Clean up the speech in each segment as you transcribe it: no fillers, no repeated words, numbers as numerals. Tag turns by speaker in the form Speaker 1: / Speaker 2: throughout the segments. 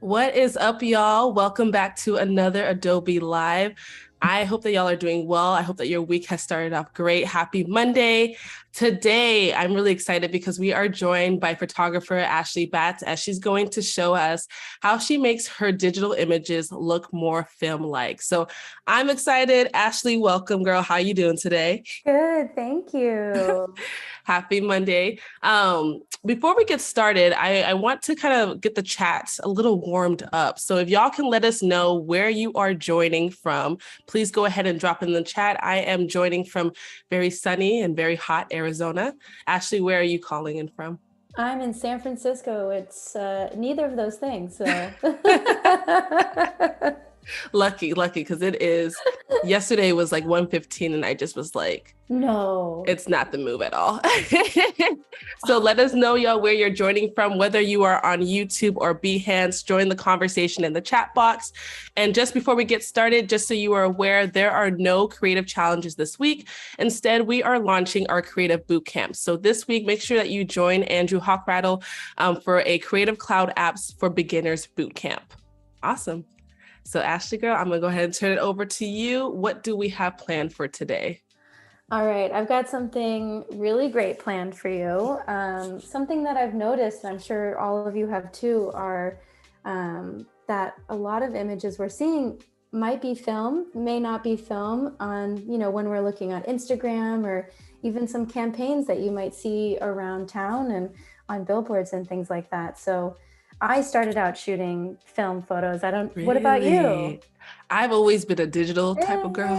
Speaker 1: What is up, y'all? Welcome back to another Adobe Live. I hope that y'all are doing well. I hope that your week has started off great. Happy Monday. Today, I'm really excited because we are joined by photographer Ashley Batz as she's going to show us how she makes her digital images look more film-like. So I'm excited. Ashley, welcome, girl. How you doing today?
Speaker 2: Good, thank you.
Speaker 1: Happy Monday. Before we get started, I want to kind of get the chat a little warmed up. So if y'all can let us know where you are joining from, please go ahead and drop in the chat. I am joining from very sunny and very hot Arizona. Ashley, where are you calling in from?
Speaker 2: I'm in San Francisco. It's neither of those things. So
Speaker 1: Lucky, because it is, yesterday was like 1:15 and I just was like,
Speaker 2: no.
Speaker 1: it's not the move at all. So let us know, y'all, where you're joining from, whether you are on YouTube or Behance. Join the conversation in the chat box. And just before we get started, just so you are aware, there are no creative challenges this week. Instead, we are launching our creative boot camp. So this week, make sure that you join Andrew Hochrattle for a Creative Cloud Apps for Beginners boot camp. Awesome. So Ashley, girl, I'm gonna go ahead and turn it over to you. What do we have planned for today?
Speaker 2: All right, I've got something really great planned for you. Something that I've noticed, and I'm sure all of you have too, are that a lot of images we're seeing might be film, may not be film on, when we're looking on Instagram or even some campaigns that you might see around town and on billboards and things like that. So I started out shooting film photos. What about you?
Speaker 1: I've always been a digital type of girl.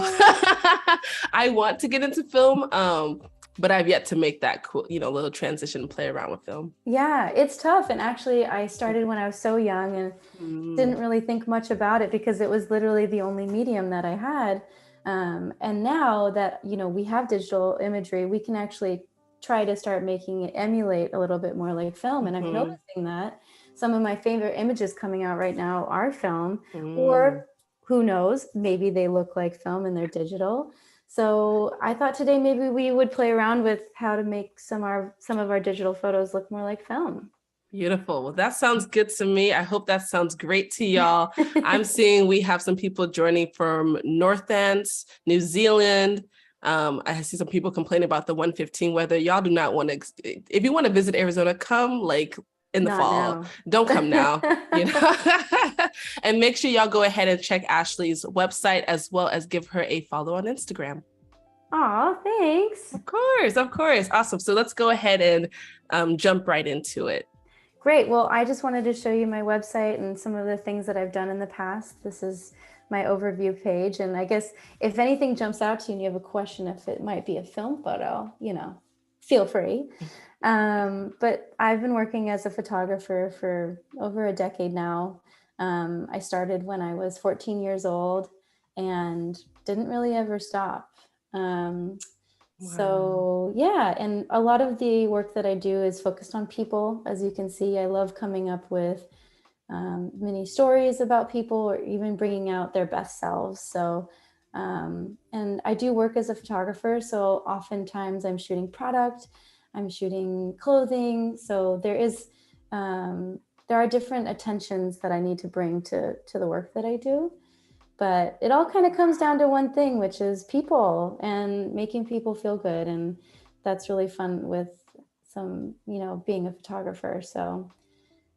Speaker 1: I want to get into film, but I've yet to make that cool, little transition and play around with film.
Speaker 2: Yeah, it's tough. And actually, I started when I was so young and didn't really think much about it because it was literally the only medium that I had. And now that, we have digital imagery, we can actually try to start making it emulate a little bit more like film. And I'm noticing that some of my favorite images coming out right now are film, or who knows, maybe they look like film and they're digital. So I thought today maybe we would play around with how to make some of our digital photos look more like film.
Speaker 1: Beautiful. Well, that sounds good to me. I hope that sounds great to y'all. I'm seeing we have some people joining from Northants, New Zealand. I see some people complaining about the 1:15 weather. Y'all do not want to, if you want to visit Arizona, come like in the
Speaker 2: Not
Speaker 1: fall.
Speaker 2: now.
Speaker 1: Don't come now, And make sure y'all go ahead and check Ashley's website as well as give her a follow on Instagram.
Speaker 2: Aw, thanks.
Speaker 1: Of course. Awesome. So let's go ahead and jump right into it.
Speaker 2: Great. Well, I just wanted to show you my website and some of the things that I've done in the past. This is my overview page. And I guess if anything jumps out to you and you have a question, if it might be a film photo, feel free. But I've been working as a photographer for over a decade now. I started when I was 14 years old and didn't really ever stop. So yeah, and a lot of the work that I do is focused on people. As you can see, I love coming up with mini stories about people or even bringing out their best selves. So, and I do work as a photographer. So oftentimes I'm shooting product, I'm shooting clothing. So there are different attentions that I need to bring to the work that I do. But it all kind of comes down to one thing, which is people and making people feel good. And that's really fun with being a photographer. So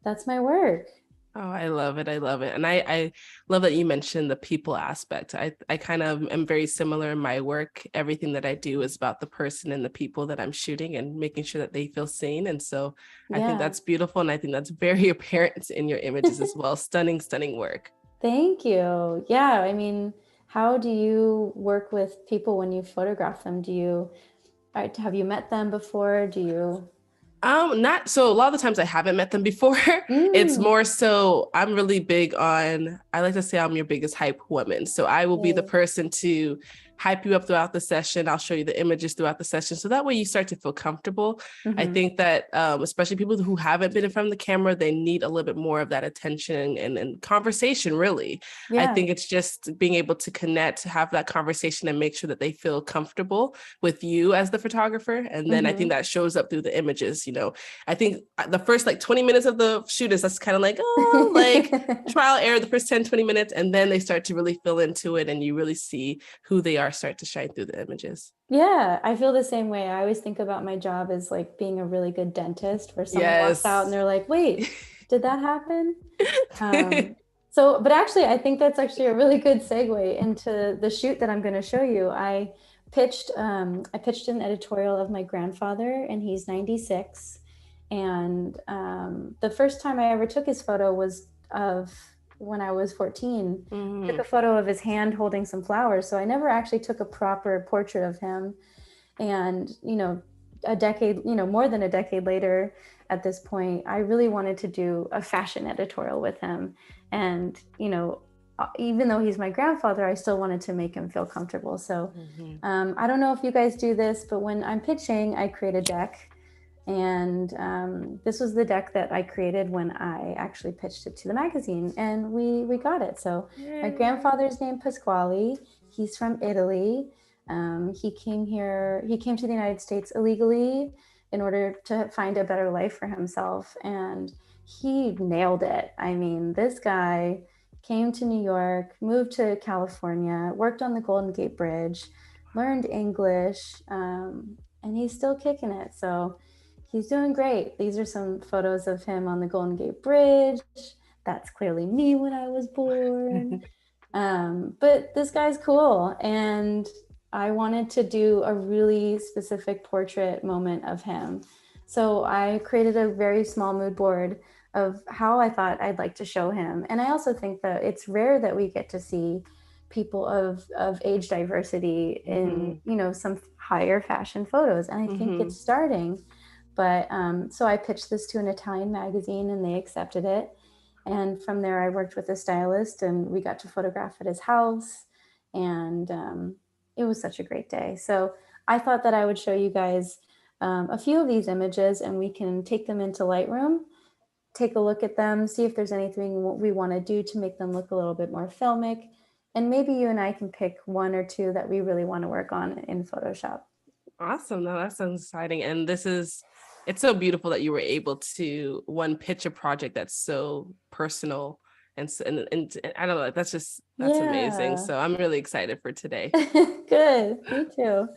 Speaker 2: that's my work.
Speaker 1: Oh, I love it. And I love that you mentioned the people aspect. I kind of am very similar in my work. Everything that I do is about the person and the people that I'm shooting and making sure that they feel seen. And so I think that's beautiful. And I think that's very apparent in your images as well. Stunning, stunning work.
Speaker 2: Thank you. Yeah. I mean, how do you work with people when you photograph them? Have you met them before?
Speaker 1: Not so. A lot of the times I haven't met them before. It's more so I'm really big on, I like to say I'm your biggest hype woman. So I will be the person to hype you up throughout the session. I'll show you the images throughout the session. So that way you start to feel comfortable. I think that especially people who haven't been in front of the camera, they need a little bit more of that attention and conversation, really.
Speaker 2: Yeah.
Speaker 1: I think it's just being able to connect, to have that conversation and make sure that they feel comfortable with you as the photographer. And then I think that shows up through the images. You know, I think the first like 20 minutes of the shoot is that's kind of like, oh, like trial error the first 10, 20 minutes. And then they start to really feel into it and you really see who they are start to shine through the images.
Speaker 2: Yeah, I feel the same way. I always think about my job as like being a really good dentist where someone walks out and they're like, wait, did that happen? But actually, I think that's actually a really good segue into the shoot that I'm going to show you. I pitched an editorial of my grandfather, and he's 96. And the first time I ever took his photo was of when I was 14. Took a photo of his hand holding some flowers. So I never actually took a proper portrait of him. And, you know, more than a decade later at this point, I really wanted to do a fashion editorial with him. And, you know, even though he's my grandfather, I still wanted to make him feel comfortable. So I don't know if you guys do this, but when I'm pitching, I create a deck. And this was the deck that I created when I actually pitched it to the magazine, and we got it. So my grandfather's named Pasquale. He's from Italy. He came to the United States illegally in order to find a better life for himself. And he nailed it. I mean, this guy came to New York, moved to California, worked on the Golden Gate Bridge, learned English, and he's still kicking it. So he's doing great. These are some photos of him on the Golden Gate Bridge. That's clearly me when I was born. But this guy's cool. And I wanted to do a really specific portrait moment of him. So I created a very small mood board of how I thought I'd like to show him. And I also think that it's rare that we get to see people of age diversity in, you know, some higher fashion photos. And I think it's starting. But so I pitched this to an Italian magazine and they accepted it. And from there, I worked with a stylist and we got to photograph at his house. And it was such a great day. So I thought that I would show you guys a few of these images and we can take them into Lightroom, take a look at them, see if there's anything we want to do to make them look a little bit more filmic. And maybe you and I can pick one or two that we really want to work on in Photoshop.
Speaker 1: Awesome. No, that sounds exciting. And it's so beautiful that you were able to pitch a project that's so personal and I don't know, that's amazing. So I'm really excited for today.
Speaker 2: Good, me too.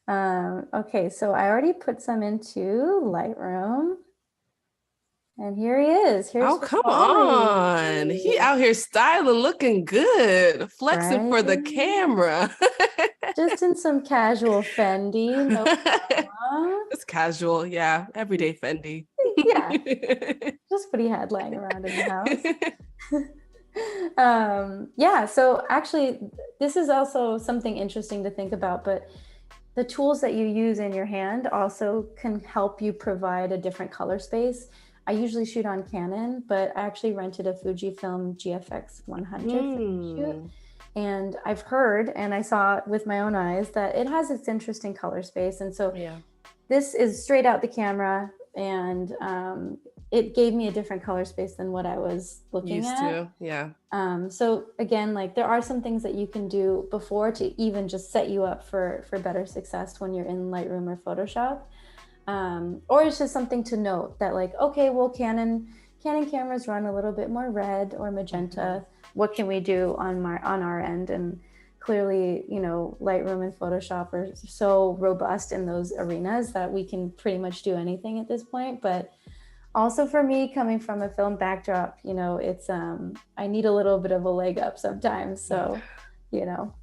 Speaker 2: Okay, so I already put some into Lightroom. And here he is.
Speaker 1: Come on. He out here styling, looking good, flexing for the camera.
Speaker 2: Just in some casual Fendi. No
Speaker 1: it's casual, yeah. Everyday Fendi.
Speaker 2: Yeah. Just what he had lying around in the house. Yeah, so actually, this is also something interesting to think about, but the tools that you use in your hand also can help you provide a different color space. I usually shoot on Canon, but I actually rented a Fujifilm GFX 100 for the shoot. And I've heard, and I saw it with my own eyes, that it has its interesting color space. And so this is straight out the camera, and it gave me a different color space than what I was looking
Speaker 1: used to. Yeah.
Speaker 2: So again, like there are some things that you can do before to even just set you up for better success when you're in Lightroom or Photoshop. Or it's just something to note that like, okay, well, Canon cameras run a little bit more red or magenta. What can we do on our end? And clearly, you know, Lightroom and Photoshop are so robust in those arenas that we can pretty much do anything at this point. But also for me, coming from a film backdrop, you know, it's I need a little bit of a leg up sometimes. So, you know.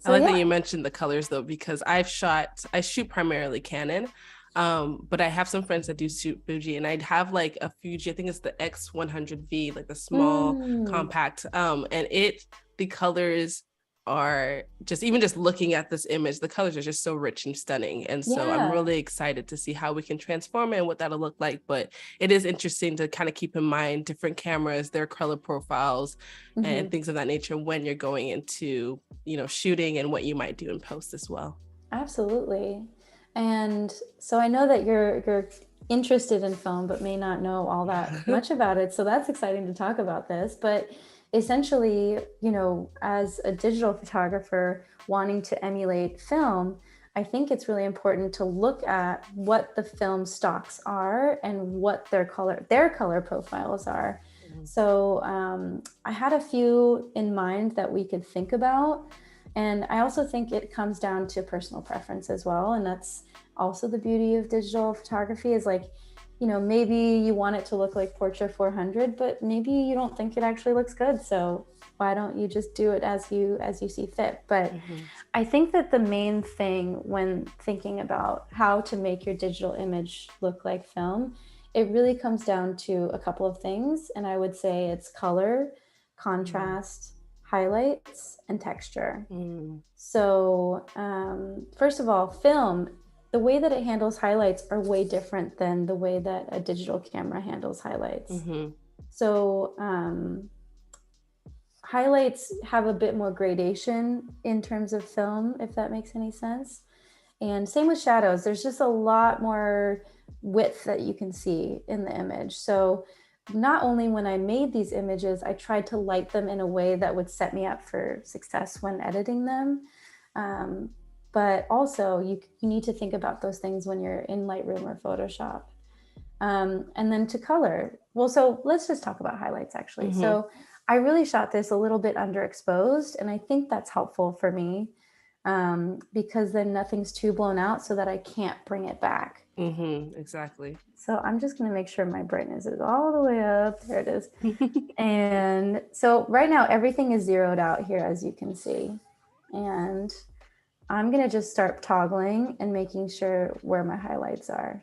Speaker 1: I like that you mentioned the colors though, because I shoot primarily Canon. But I have some friends that do shoot Fuji, and I'd have like a Fuji, I think it's the X100V, like the small compact. And the colors are just, even just looking at this image, the colors are just so rich and stunning. And so I'm really excited to see how we can transform it and what that'll look like. But it is interesting to kind of keep in mind different cameras, their color profiles, and things of that nature when you're going into, shooting, and what you might do in post as well.
Speaker 2: Absolutely. And so I know that you're interested in film, but may not know all that much about it. So that's exciting to talk about this. But essentially, as a digital photographer wanting to emulate film, I think it's really important to look at what the film stocks are and what their color profiles are. So I had a few in mind that we could think about. And I also think it comes down to personal preference as well. And that's also the beauty of digital photography, is like, maybe you want it to look like Portra 400, but maybe you don't think it actually looks good. So why don't you just do it as you see fit? But I think that the main thing when thinking about how to make your digital image look like film, it really comes down to a couple of things. And I would say it's color, contrast, highlights, and texture. So first of all, film, the way that it handles highlights are way different than the way that a digital camera handles highlights. So highlights have a bit more gradation in terms of film, if that makes any sense. And same with shadows. There's just a lot more width that you can see in the image. So not only when I made these images, I tried to light them in a way that would set me up for success when editing them. But also you need to think about those things when you're in Lightroom or Photoshop. And then to color. Well, so let's just talk about highlights actually. So I really shot this a little bit underexposed, and I think that's helpful for me because then nothing's too blown out so that I can't bring it back.
Speaker 1: Exactly.
Speaker 2: So I'm just going to make sure my brightness is all the way up. There it is. And so right now everything is zeroed out here, as you can see. And I'm going to just start toggling and making sure where my highlights are.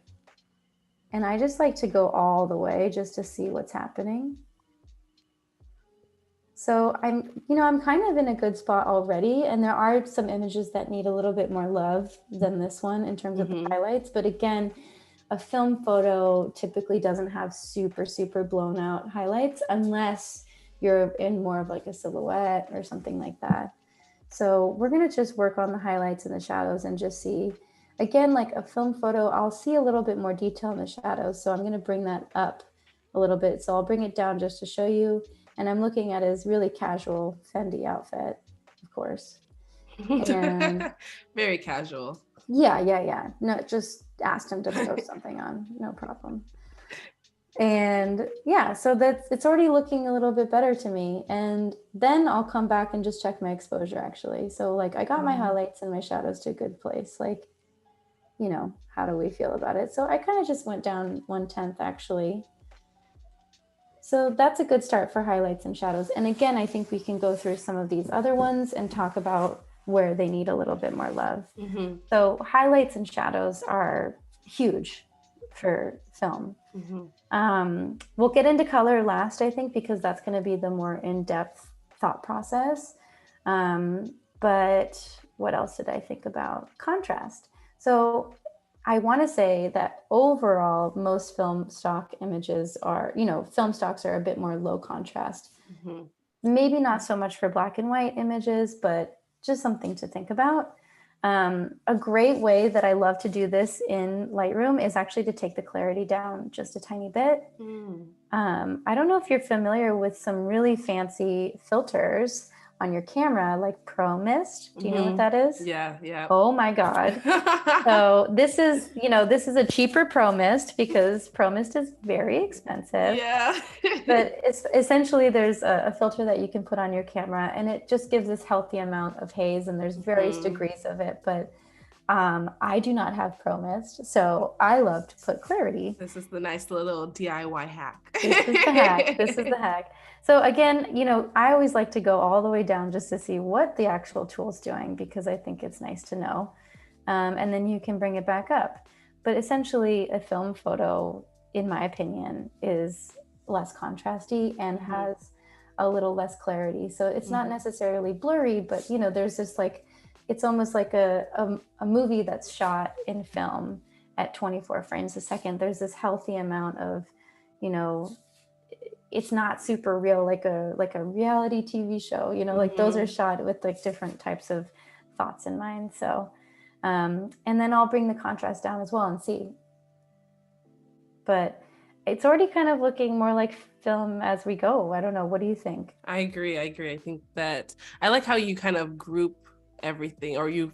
Speaker 2: And I just like to go all the way just to see what's happening. So I'm kind of in a good spot already. And there are some images that need a little bit more love than this one in terms of the highlights. But again, a film photo typically doesn't have super, super blown out highlights unless you're in more of like a silhouette or something like that. So we're going to just work on the highlights and the shadows and just see, again, like a film photo, I'll see a little bit more detail in the shadows. So I'm going to bring that up a little bit. So I'll bring it down just to show you. And I'm looking at his really casual Fendi outfit, of course. And
Speaker 1: very casual.
Speaker 2: Yeah. No, just asked him to throw something on, no problem. And yeah, so it's already looking a little bit better to me. And then I'll come back and just check my exposure actually. So like I got my highlights and my shadows to a good place. Like, how do we feel about it? So I kind of just went down 1/10 actually. So that's a good start for highlights and shadows. And again, I think we can go through some of these other ones and talk about where they need a little bit more love. So highlights and shadows are huge for film. We'll get into color last, I think, because that's going to be the more in-depth thought process. But what else did I think about? Contrast. So I want to say that overall, most film stock images are, film stocks are a bit more low contrast. Maybe not so much for black and white images, but just something to think about. A great way that I love to do this in Lightroom is actually to take the clarity down just a tiny bit. I don't know if you're familiar with some really fancy filters on your camera, like Pro Mist. Do you know what that is?
Speaker 1: Yeah.
Speaker 2: Oh my God. So this is a cheaper Pro Mist because Pro Mist is very expensive.
Speaker 1: Yeah.
Speaker 2: But it's essentially there's a filter that you can put on your camera and it just gives this healthy amount of haze, and there's various degrees of it. But I do not have Pro Mist, so I love to put clarity.
Speaker 1: This is the nice little DIY hack.
Speaker 2: This is the hack. So again, I always like to go all the way down just to see what the actual tool's doing, because I think it's nice to know. And then you can bring it back up. But essentially a film photo, in my opinion, is less contrasty and has a little less clarity. So it's not necessarily blurry, but you know, there's this like, it's almost like a movie that's shot in film at 24 frames a second. There's this healthy amount of, you know, it's not super real, like a reality TV show, you know, like those are shot with like different types of thoughts in mind. So, and then I'll bring the contrast down as well and see. But it's already kind of looking more like film as we go. I don't know. What do you think?
Speaker 1: I agree. I think that I like how you kind of group everything, or you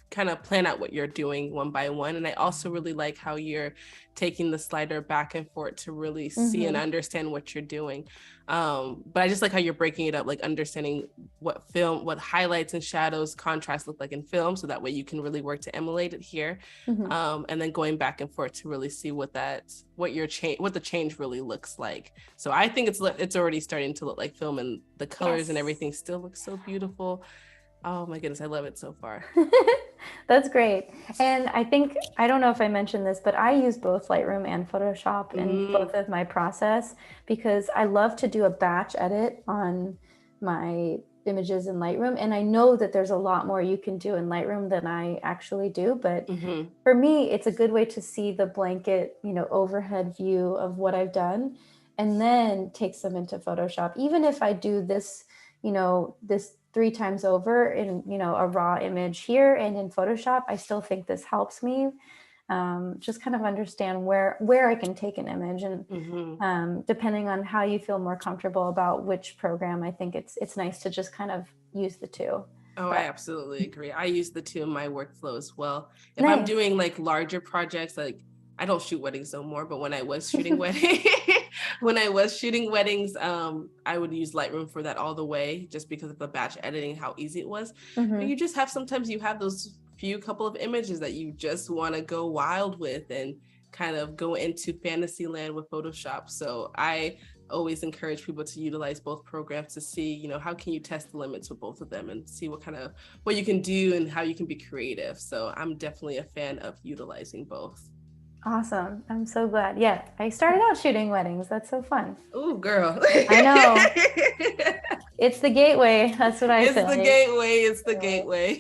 Speaker 1: kind of plan out what you're doing one by one. And I also really like how you're taking the slider back and forth to really see and understand what you're doing. But I just like how you're breaking it up, like understanding what highlights and shadows, contrast look like in film, so that way you can really work to emulate it here. And then going back and forth to really see what the change really looks like. So I think it's already starting to look like film, and the colors and everything still look so beautiful. Oh my goodness, I love it so far.
Speaker 2: That's great. And I don't know if I mentioned this, but I use both Lightroom and Photoshop in both of my process, because I love to do a batch edit on my images in Lightroom. And I know that there's a lot more you can do in Lightroom than I actually do. But for me, it's a good way to see the blanket, you know, overhead view of what I've done, and then take them into Photoshop. Even if I do this, you know, this 3 times over in, you know, a raw image here and in Photoshop, I still think this helps me just kind of understand where I can take an image. And depending on how you feel more comfortable about which program, I think it's nice to just kind of use the two.
Speaker 1: Oh, I absolutely agree. I use the two in my workflow as well. If I'm doing like larger projects, like I don't shoot weddings no more, but when I was shooting weddings, I would use Lightroom for that all the way, just because of the batch editing, how easy it was. But you just sometimes you have those couple of images that you just want to go wild with and kind of go into fantasy land with Photoshop. So I always encourage people to utilize both programs to see, you know, how can you test the limits with both of them and see what you can do and how you can be creative. So I'm definitely a fan of utilizing both.
Speaker 2: Awesome. I'm so glad. Yeah, I started out shooting weddings. That's so fun.
Speaker 1: Ooh, girl.
Speaker 2: I know. It's the gateway. That's what I say.
Speaker 1: It's the gateway.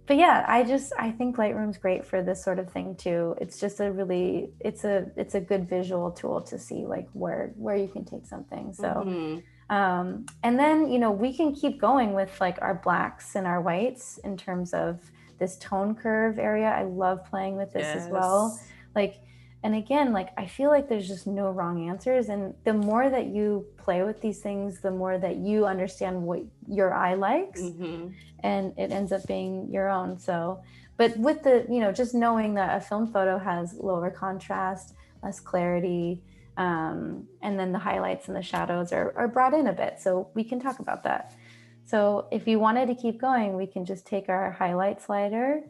Speaker 2: But yeah, I think Lightroom's great for this sort of thing too. It's just it's a good visual tool to see like where you can take something. So, and then, you know, we can keep going with like our blacks and our whites in terms of this tone curve area. I love playing with this as well. Like, and again, like, I feel like there's just no wrong answers. And the more that you play with these things, the more that you understand what your eye likes, and it ends up being your own. So, but with the, you know, just knowing that a film photo has lower contrast, less clarity, and then the highlights and the shadows are brought in a bit. So we can talk about that. So if you wanted to keep going, we can just take our highlight slider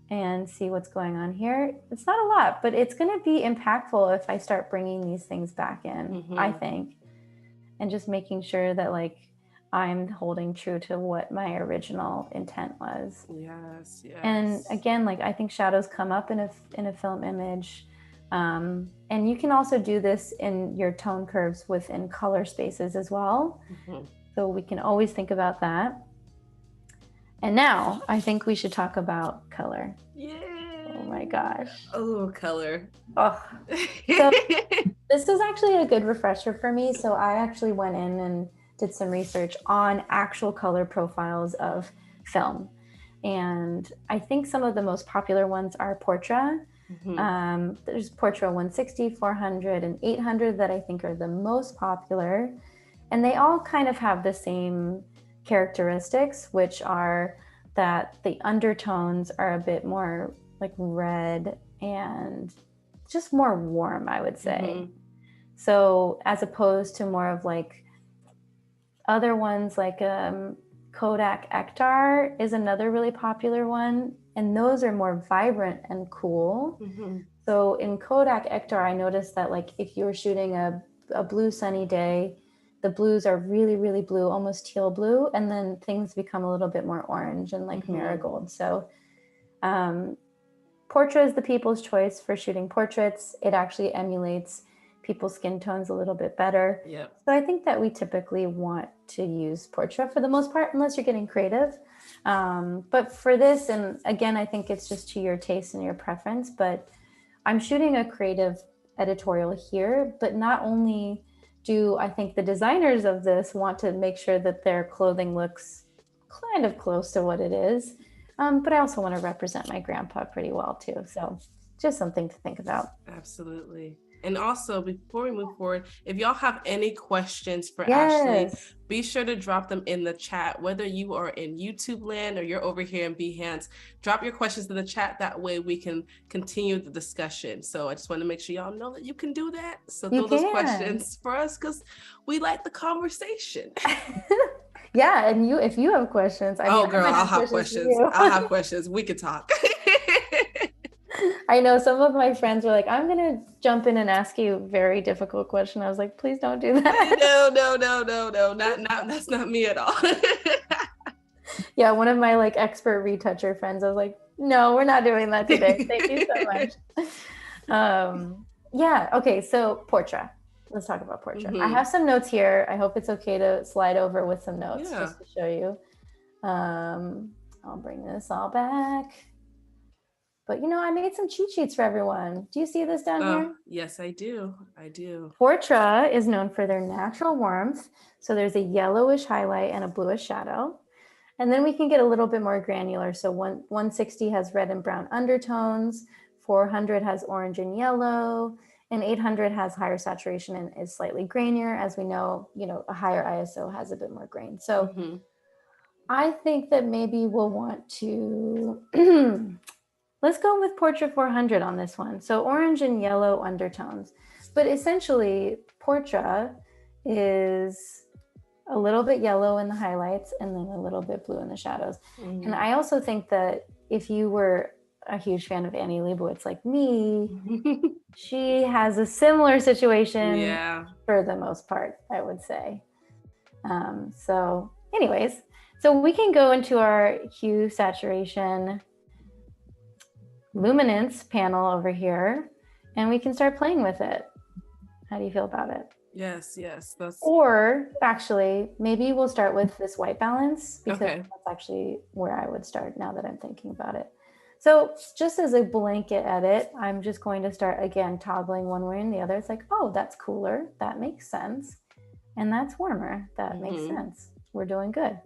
Speaker 2: and see what's going on here. It's not a lot, but it's going to be impactful if I start bringing these things back in, I think, and just making sure that like I'm holding true to what my original intent was.
Speaker 1: Yes.
Speaker 2: And again, like I think shadows come up in a film image. And you can also do this in your tone curves within color spaces as well. So we can always think about that. And now I think we should talk about color.
Speaker 1: Yay!
Speaker 2: Oh my gosh.
Speaker 1: Oh, color.
Speaker 2: Oh. So this is actually a good refresher for me. So I actually went in and did some research on actual color profiles of film. And I think some of the most popular ones are Portra. There's Portra 160, 400, and 800 that I think are the most popular. And they all kind of have the same characteristics, which are that the undertones are a bit more like red and just more warm, I would say. So as opposed to more of like other ones like Kodak Ektar is another really popular one. And those are more vibrant and cool. So in Kodak Ektar, I noticed that like if you were shooting a blue sunny day, the blues are really, really blue, almost teal blue. And then things become a little bit more orange and like marigold. So Portra is the people's choice for shooting portraits. It actually emulates people's skin tones a little bit better.
Speaker 1: Yep.
Speaker 2: So I think that we typically want to use Portra for the most part, unless you're getting creative. But for this, and again, I think it's just to your taste and your preference, but I'm shooting a creative editorial here, but not only do I think the designers of this want to make sure that their clothing looks kind of close to what it is, but I also want to represent my grandpa pretty well too. So just something to think about.
Speaker 1: Absolutely. And also, before we move forward, if y'all have any questions for
Speaker 2: Yes.
Speaker 1: Ashley, be sure to drop them in the chat, whether you are in YouTube land or you're over here in Behance. Drop your questions in the chat. That way we can continue the discussion. So I just want to make sure y'all know that you can do that. So throw those questions for us, because we like the conversation.
Speaker 2: Yeah, and if you have questions,
Speaker 1: I'll have questions. I'll have questions. We could talk.
Speaker 2: I know some of my friends were like, I'm gonna jump in and ask you a very difficult question. I was like, please don't do that.
Speaker 1: No. Not that's not me at all.
Speaker 2: Yeah, one of my like expert retoucher friends, I was like, no, we're not doing that today. Thank you so much. Yeah, okay, so Portra. Let's talk about Portra.
Speaker 1: Mm-hmm.
Speaker 2: I have some notes here. I hope it's okay to slide over with some notes just to show you. I'll bring this all back. But I made some cheat sheets for everyone. Do you see this down here?
Speaker 1: Yes, I do.
Speaker 2: Portra is known for their natural warmth. So there's a yellowish highlight and a bluish shadow. And then we can get a little bit more granular. So 160 has red and brown undertones, 400 has orange and yellow, and 800 has higher saturation and is slightly grainier. As we know, a higher ISO has a bit more grain. So I think that maybe we'll want to... Let's go with Portra 400 on this one. So orange and yellow undertones. But essentially, Portra is a little bit yellow in the highlights and then a little bit blue in the shadows. And I also think that if you were a huge fan of Annie Leibovitz like me, she has a similar situation for the most part, I would say. So anyways, so we can go into our hue saturation luminance panel over here, and we can start playing with it. How do you feel about it?
Speaker 1: Yes.
Speaker 2: Or actually, maybe we'll start with this white balance, because that's actually where I would start now that I'm thinking about it. So just as a blanket edit, I'm just going to start again toggling one way and the other. It's like, oh, that's cooler. That makes sense. And that's warmer. That makes sense. We're doing good.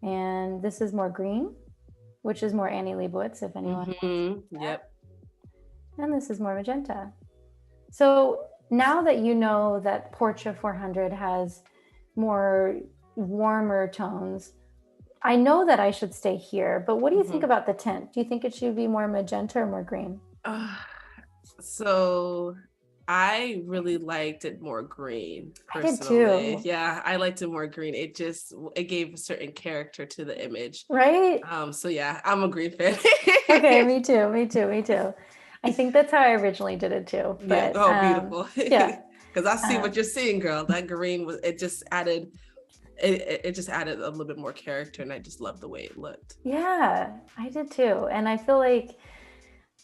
Speaker 2: And this is more green, which is more Annie Leibovitz, if anyone wants.
Speaker 1: Yep.
Speaker 2: And this is more magenta. So now that you know that Portra 400 has more warmer tones, I know that I should stay here, but what do you think about the tint? Do you think it should be more magenta or more green?
Speaker 1: So I really liked it more green,
Speaker 2: personally. I did too.
Speaker 1: Yeah, I liked it more green. It gave a certain character to the image.
Speaker 2: Right?
Speaker 1: So yeah, I'm a green fan.
Speaker 2: Okay, me too. I think that's how I originally did it too. But,
Speaker 1: beautiful. Yeah. Because I see what you're seeing, girl. That green just added a little bit more character, and I just loved the way it looked.
Speaker 2: Yeah, I did too. And I feel like,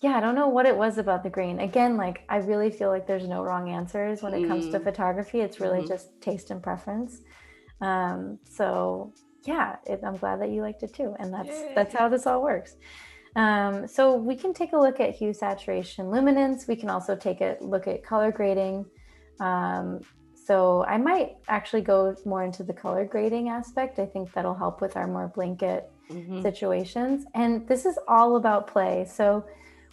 Speaker 2: I don't know what it was about the green. Again, like I really feel like there's no wrong answers when it comes to photography. It's really just taste and preference. So yeah, I'm glad that you liked it too. And that's how this all works. So we can take a look at hue, saturation, luminance. We can also take a look at color grading. So I might actually go more into the color grading aspect. I think that'll help with our more blanket situations. And this is all about play. So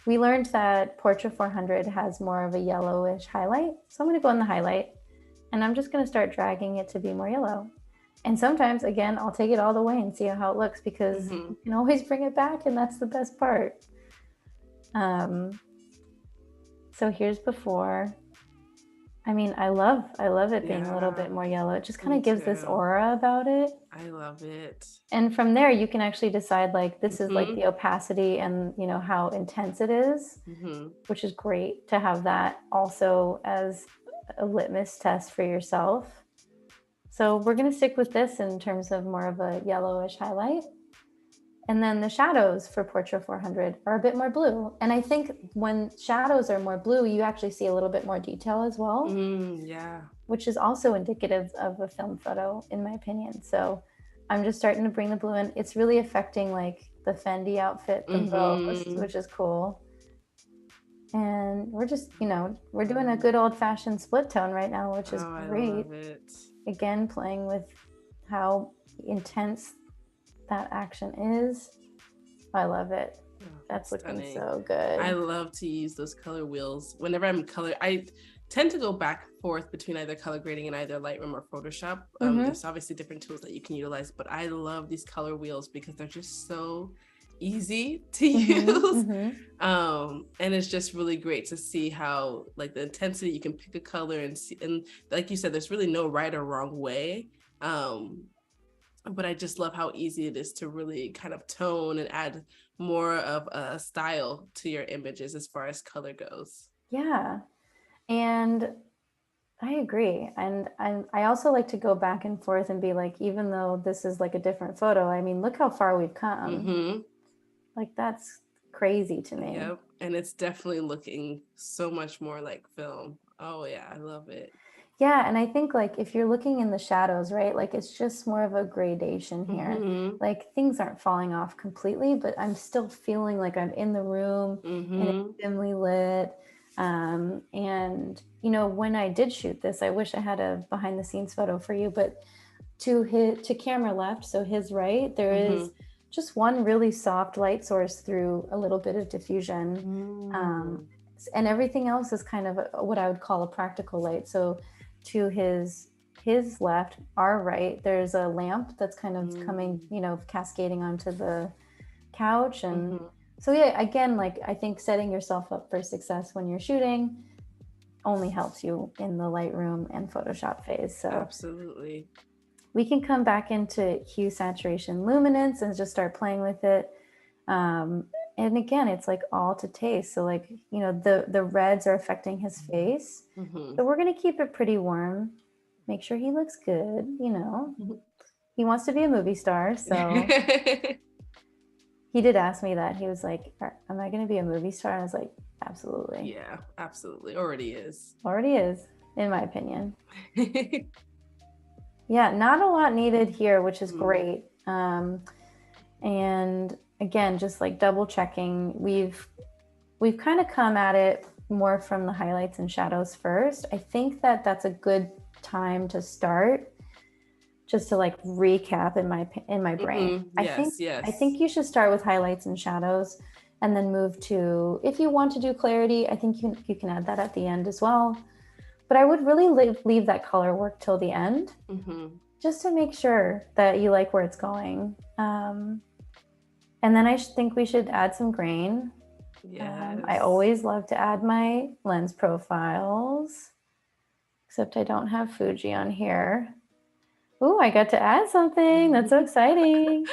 Speaker 2: we learned that Portra 400 has more of a yellowish highlight. So I'm going to go in the highlight, and I'm just going to start dragging it to be more yellow. And sometimes, again, I'll take it all the way and see how it looks, because you can always bring it back, and that's the best part. So here's before. I mean, I love it being a little bit more yellow. It just kind of gives this aura about it.
Speaker 1: I love it.
Speaker 2: And from there, you can actually decide, like, this is like the opacity and, how intense it is, which is great to have that also as a litmus test for yourself. So we're going to stick with this in terms of more of a yellowish highlight. And then the shadows for Portra 400 are a bit more blue. And I think when shadows are more blue, you actually see a little bit more detail as well,
Speaker 1: Yeah.
Speaker 2: which is also indicative of a film photo, in my opinion. So I'm just starting to bring the blue in. It's really affecting like the Fendi outfit the most, which is cool. And we're just, we're doing a good old fashioned split tone right now, which is great.
Speaker 1: I love it.
Speaker 2: Again, playing with how intense that action is. I love it. That's looking so good.
Speaker 1: I love to use those color wheels. Whenever I'm I tend to go back and forth between either color grading and either Lightroom or Photoshop. There's obviously different tools that you can utilize, but I love these color wheels because they're just so easy to use. And it's just really great to see how like the intensity, you can pick a color and see, and like you said, there's really no right or wrong way. But I just love how easy it is to really kind of tone and add more of a style to your images as far as color goes.
Speaker 2: Yeah. And I agree. And I also like to go back and forth and be like, even though this is like a different photo, I mean, look how far we've come. Like, that's crazy to me.
Speaker 1: Yep. And it's definitely looking so much more like film. Oh yeah, I love it.
Speaker 2: Yeah, and I think like if you're looking in the shadows, right, like it's just more of a gradation here. Like things aren't falling off completely, but I'm still feeling like I'm in the room and it's dimly lit. And when I did shoot this, I wish I had a behind the scenes photo for you, but to camera left, so his right, there is just one really soft light source through a little bit of diffusion. And everything else is kind of what I would call a practical light. So to his left, our right, there's a lamp that's kind of coming, cascading onto the couch. And so yeah, again, like I think setting yourself up for success when you're shooting only helps you in the Lightroom and Photoshop phase. So
Speaker 1: absolutely.
Speaker 2: We can come back into hue, saturation, luminance and just start playing with it. And again, it's like all to taste. So like, the reds are affecting his face. So we're going to keep it pretty warm. Make sure he looks good. He wants to be a movie star. So he did ask me that. He was like, am I going to be a movie star? And I was like, absolutely.
Speaker 1: Yeah, absolutely. Already is,
Speaker 2: in my opinion. Yeah, not a lot needed here, which is great. And again, just like double checking, we've kind of come at it more from the highlights and shadows first. I think that that's a good time to start, just to like recap in my brain. I think you should start with highlights and shadows and then move to, if you want to do clarity, I think you can add that at the end as well. But I would really leave that color work till the end, just to make sure that you like where it's going. And then I think we should add some grain.
Speaker 1: Yes.
Speaker 2: I always love to add my lens profiles, except I don't have Fuji on here. Ooh, I got to add something. That's so exciting.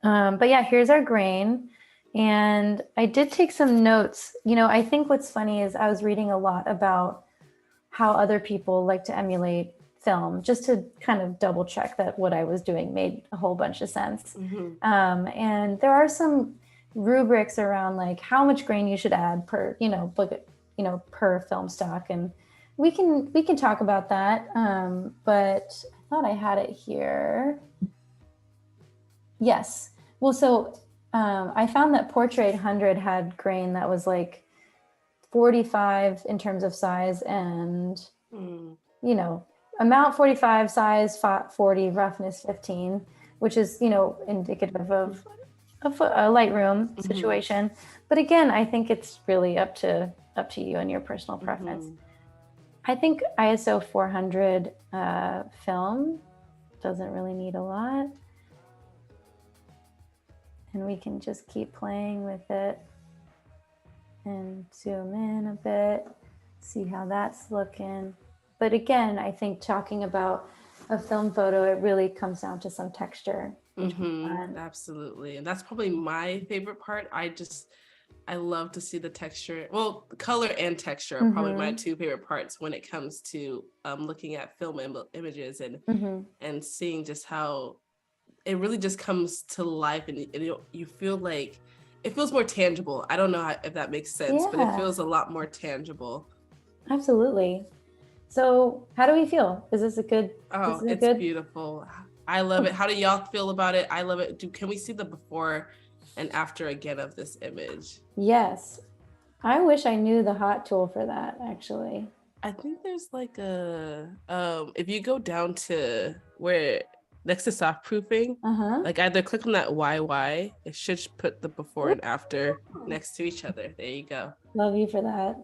Speaker 2: But yeah, here's our grain. And I did take some notes. I think what's funny is I was reading a lot about how other people like to emulate film, just to kind of double check that what I was doing made a whole bunch of sense. And there are some rubrics around like how much grain you should add per, per film stock. And we can talk about that. But I thought I had it here. Yes. Well, so I found that Portra 800 had grain that was like 45 in terms of size and, amount 45, size 40, roughness 15, which is, indicative of a Lightroom situation. But again, I think it's really up to you and your personal preference. I think ISO 400 film doesn't really need a lot. And we can just keep playing with it and zoom in a bit, see how that's looking. But again, I think talking about a film photo, it really comes down to some texture.
Speaker 1: Absolutely. And that's probably my favorite part. I love to see the texture. Well, color and texture are probably my two favorite parts when it comes to looking at film images and seeing just how it really just comes to life, and you feel like it feels more tangible. I don't know if that makes sense, but it feels a lot more tangible.
Speaker 2: Absolutely. So how do we feel? Is this a good?
Speaker 1: Oh, it's beautiful. I love it. How do y'all feel about it? I love it. Can we see the before and after again of this image?
Speaker 2: Yes. I wish I knew the hot tool for that, actually.
Speaker 1: I think there's like if you go down to where next to soft proofing, like either click on that YY, it should put the before and after next to each other. There you go.
Speaker 2: Love you for that.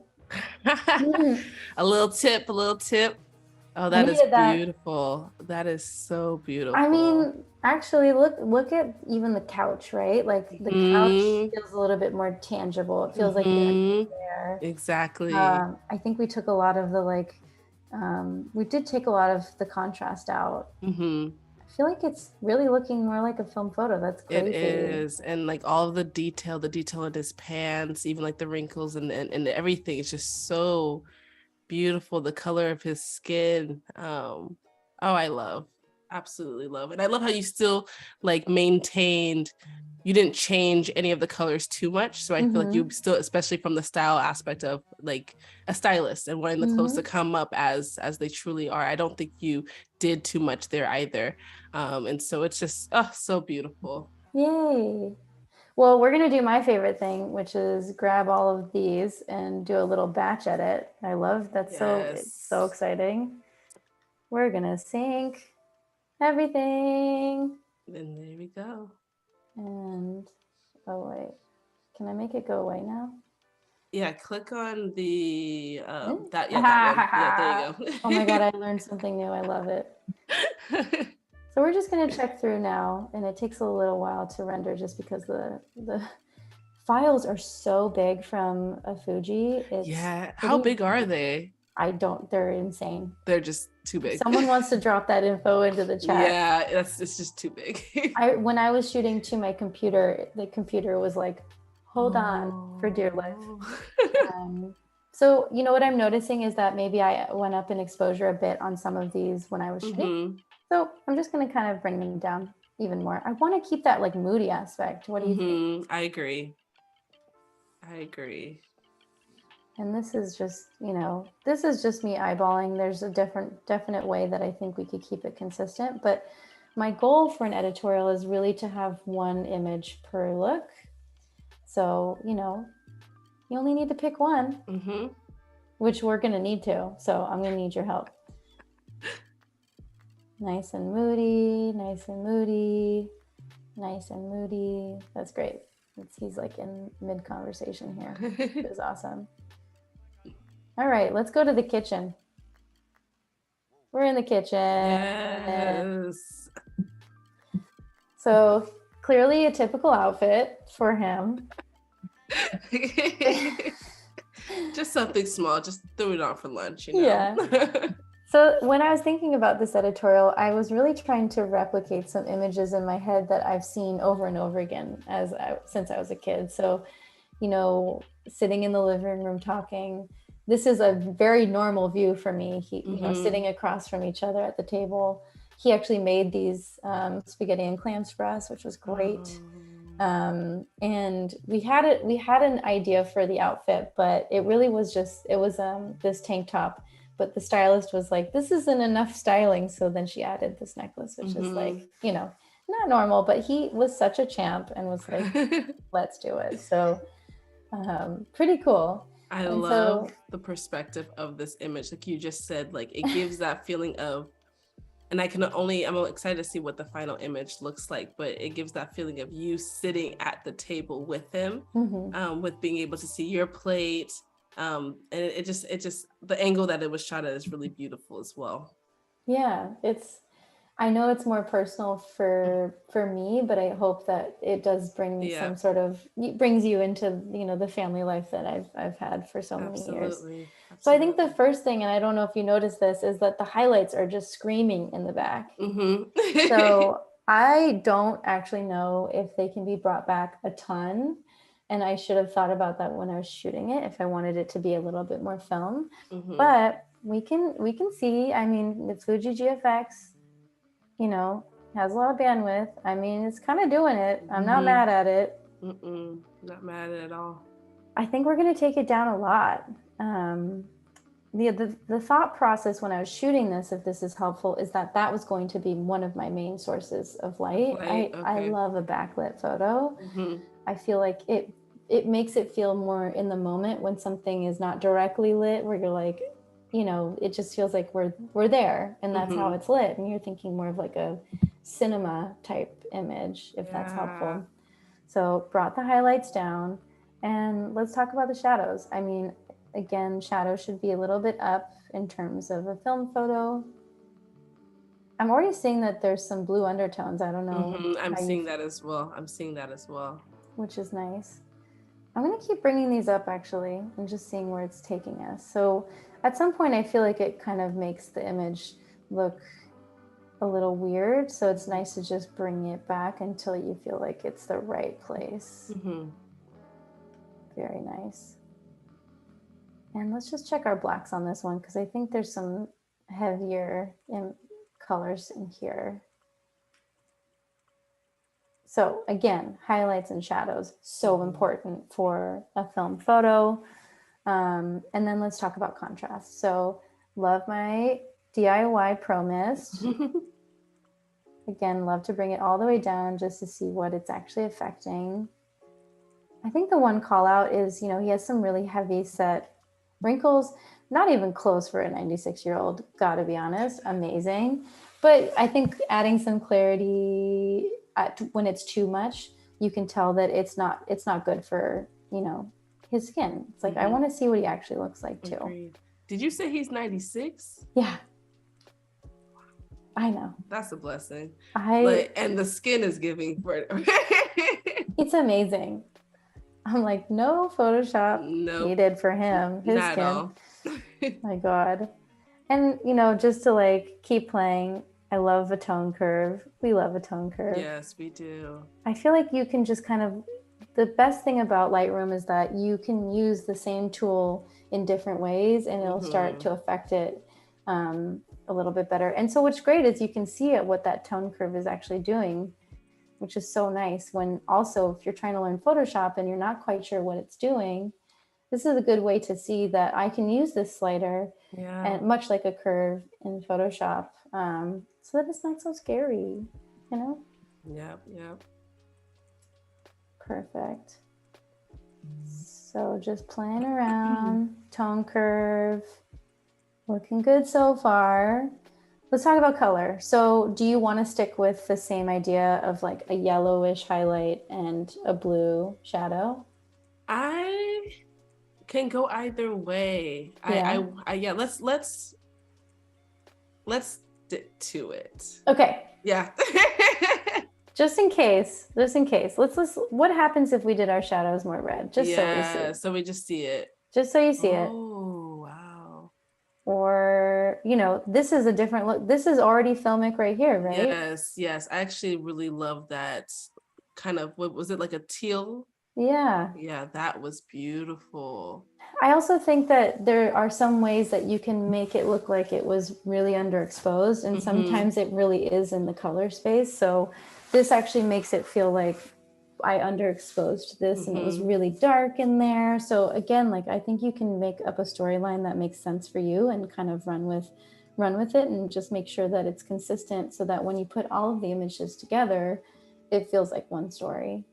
Speaker 1: A little tip. Oh, that is beautiful. That is so beautiful.
Speaker 2: I mean, actually, look at even the couch, right? Like the couch feels a little bit more tangible. It feels like you're there.
Speaker 1: Exactly.
Speaker 2: I think we took a lot of the we did take a lot of the contrast out. I feel like it's really looking more like a film photo. That's crazy.
Speaker 1: It is, and like all of the detail in his pants, even like the wrinkles and everything. It's just so beautiful. The color of his skin. I absolutely love. And I love how you still like maintained, you didn't change any of the colors too much. So I feel like you still, especially from the style aspect of like a stylist and wanting the clothes to come up as they truly are. I don't think you did too much there either. And so it's just so beautiful.
Speaker 2: Yay. Well, we're going to do my favorite thing, which is grab all of these and do a little batch edit. I love that. Yes. It's so exciting. We're going to sync everything.
Speaker 1: And there we go.
Speaker 2: And, oh wait, can I make it go away now?
Speaker 1: Yeah, click on the, that one. Yeah, there you go.
Speaker 2: Oh my God, I learned something new. I love it. So we're just going to check through now, and it takes a little while to render just because the files are so big from a Fuji.
Speaker 1: How big are they?
Speaker 2: They're insane.
Speaker 1: They're just too big.
Speaker 2: Someone wants to drop that info into the chat.
Speaker 1: Yeah, it's just too big.
Speaker 2: When I was shooting to my computer, the computer was like, hold on for dear life. So, you know what I'm noticing is that maybe I went up in exposure a bit on some of these when I was shooting. So I'm just going to kind of bring them down even more. I want to keep that like moody aspect. What do you think?
Speaker 1: I agree.
Speaker 2: And this is just, this is just me eyeballing. There's a definite way that I think we could keep it consistent. But my goal for an editorial is really to have one image per look. So, you only need to pick one, which we're going to need to. So I'm going to need your help. Nice and moody, nice and moody, nice and moody. That's great. He's like in mid-conversation here, which is awesome. All right, let's go to the kitchen. We're in the kitchen.
Speaker 1: Yes.
Speaker 2: So clearly a typical outfit for him.
Speaker 1: Just something small, just throw it on for lunch, Yeah.
Speaker 2: So when I was thinking about this editorial, I was really trying to replicate some images in my head that I've seen over and over again since I was a kid. So, sitting in the living room talking, this is a very normal view for me. Sitting across from each other at the table. He actually made these spaghetti and clams for us, which was great. And we had an idea for the outfit, but it really was this tank top. But the stylist was like, this isn't enough styling. So then she added this necklace, which is like, not normal, but he was such a champ and was like, let's do it. So pretty cool.
Speaker 1: I love the perspective of this image. Like you just said, like it gives that feeling of, and I'm excited to see what the final image looks like, but it gives that feeling of you sitting at the table with him, with being able to see your plate. And it just the angle that it was shot at is really beautiful as well.
Speaker 2: Yeah, I know it's more personal for me, but I hope that it does bring some sort of brings you into the family life that I've had for so many years. Absolutely. So I think the first thing, and I don't know if you noticed this, is that the highlights are just screaming in the back. So I don't actually know if they can be brought back a ton. And I should have thought about that when I was shooting it, if I wanted it to be a little bit more film. But we can see, I mean, it's Fuji GFX, has a lot of bandwidth. I mean, it's kind of doing it. I'm not
Speaker 1: Mhm.
Speaker 2: mad at it.
Speaker 1: Not mad at all.
Speaker 2: I think we're going to take it down a lot. The thought process when I was shooting this, if this is helpful, is that was going to be one of my main sources of light. I love a backlit photo. I feel like it makes it feel more in the moment when something is not directly lit, where you're like, you know, it just feels like we're there, and that's how it's lit, and you're thinking more of like a cinema type image, if that's helpful. So brought the highlights down, and let's talk about the shadows. I mean, again, shadows should be a little bit up in terms of a film photo. I'm already seeing that there's some blue undertones. I don't know.
Speaker 1: I'm seeing that as well.
Speaker 2: Which is nice. I'm going to keep bringing these up actually and just seeing where it's taking us. So at some point, I feel like it kind of makes the image look a little weird. So it's nice to just bring it back until you feel like it's the right place. Very nice. And let's just check our blacks on this one, because I think there's some heavier colors in here. So again, highlights and shadows, so important for a film photo. And then let's talk about contrast. So love my DIY Pro Mist. Again, love to bring it all the way down just to see what it's actually affecting. I think the one call out is, you know, he has some really heavy set wrinkles, not even close for a 96-year-old, gotta be honest, amazing. But I think adding some clarity when it's too much, you can tell that it's not good for, you know, his skin. It's like, I want to see what he actually looks like too.
Speaker 1: Agreed. Did you say he's 96?
Speaker 2: Yeah. I know.
Speaker 1: That's a blessing.
Speaker 2: And
Speaker 1: the skin is giving for it.
Speaker 2: It's amazing. I'm like, no Photoshop needed for him. His
Speaker 1: Not
Speaker 2: skin.
Speaker 1: at all.
Speaker 2: My God. And, you know, just to like keep playing, I love a tone curve. We love a tone curve.
Speaker 1: Yes, we do.
Speaker 2: I feel like you can just kind of, the best thing about Lightroom is that you can use the same tool in different ways, and it'll start to affect it a little bit better. And so what's great is you can see what that tone curve is actually doing, which is so nice. When also, if you're trying to learn Photoshop and you're not quite sure what it's doing, this is a good way to see that I can use this slider, and much like a curve in Photoshop, so that it's not so scary, you know?
Speaker 1: Yep.
Speaker 2: Perfect. So just playing around, tone curve, looking good so far. Let's talk about color. So do you want to stick with the same idea of like a yellowish highlight and a blue shadow?
Speaker 1: I can go either way.
Speaker 2: Yeah.
Speaker 1: Let's stick to it.
Speaker 2: Okay.
Speaker 1: Yeah.
Speaker 2: Just in case. Let's what happens if we did our shadows more red? Just so we see.
Speaker 1: So we just see it.
Speaker 2: Just so you see it.
Speaker 1: Oh, wow.
Speaker 2: Or, you know, this is a different look. This is already filmic right here, right?
Speaker 1: Yes. I actually really love that kind of, what was it, like a teal?
Speaker 2: Yeah.
Speaker 1: Yeah, that was beautiful.
Speaker 2: I also think that there are some ways that you can make it look like it was really underexposed, and sometimes it really is in the color space. So this actually makes it feel like I underexposed this and it was really dark in there. So again, like, I think you can make up a storyline that makes sense for you and kind of run with it, and just make sure that it's consistent so that when you put all of the images together, it feels like one story.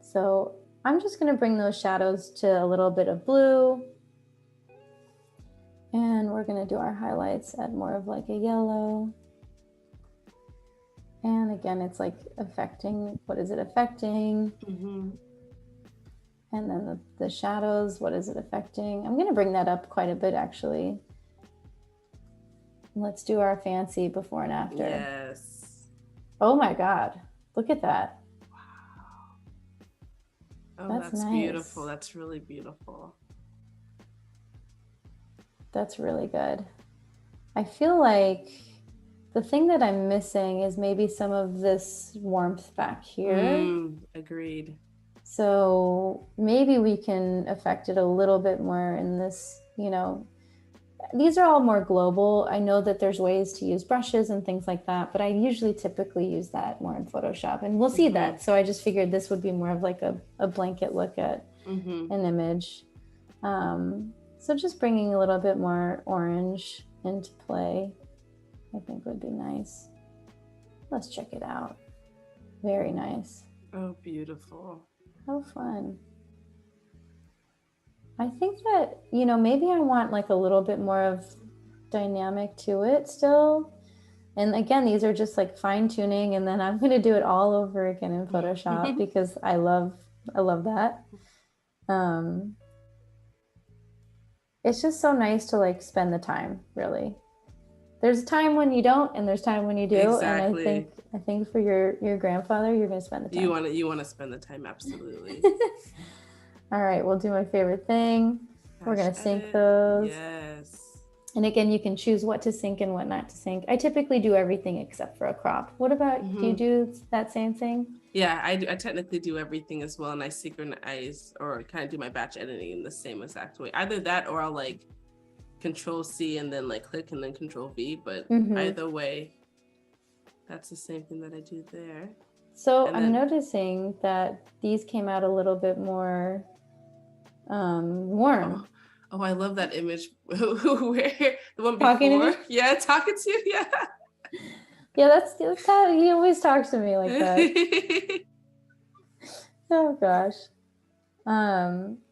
Speaker 2: So I'm just going to bring those shadows to a little bit of blue. And we're going to do our highlights at more of like a yellow. And again, it's like affecting, what is it affecting? And then the shadows, what is it affecting? I'm going to bring that up quite a bit, actually. Let's do our fancy before and after.
Speaker 1: Yes.
Speaker 2: Oh my God. Look at that.
Speaker 1: Oh, that's nice. Beautiful. That's really beautiful.
Speaker 2: That's really good. I feel like the thing that I'm missing is maybe some of this warmth back here.
Speaker 1: Agreed.
Speaker 2: So maybe we can affect it a little bit more in this, you know, these are all more global. I know that there's ways to use brushes and things like that, but I usually typically use that more in Photoshop, and we'll see that. So I just figured this would be more of like a blanket look at an image. So just bringing a little bit more orange into play, I think would be nice. Let's check it out. Very nice.
Speaker 1: Oh, beautiful.
Speaker 2: How fun. I think that, you know, maybe I want like a little bit more of dynamic to it still. And again, these are just like fine tuning, and then I'm going to do it all over again in Photoshop because I love that. It's just so nice to like spend the time, really. There's a time when you don't, and there's time when you do.
Speaker 1: Exactly.
Speaker 2: And I think for your grandfather, you're going to spend the time.
Speaker 1: You want to spend the time, absolutely.
Speaker 2: All right, we'll do my favorite thing. We're going to sync those.
Speaker 1: Yes.
Speaker 2: And again, you can choose what to sync and what not to sync. I typically do everything except for a crop. What about, do you do that same thing?
Speaker 1: Yeah, I technically do everything as well, and I synchronize or kind of do my batch editing in the same exact way. Either that or I'll like Control C and then like click and then Control V, but either way, that's the same thing that I do there.
Speaker 2: So I'm noticing that these came out a little bit more warm.
Speaker 1: Oh, I love that image. Where the one
Speaker 2: talking
Speaker 1: before?
Speaker 2: To me?
Speaker 1: Yeah, talking to you. Yeah.
Speaker 2: Yeah, that's how he always talks to me like that. Oh gosh.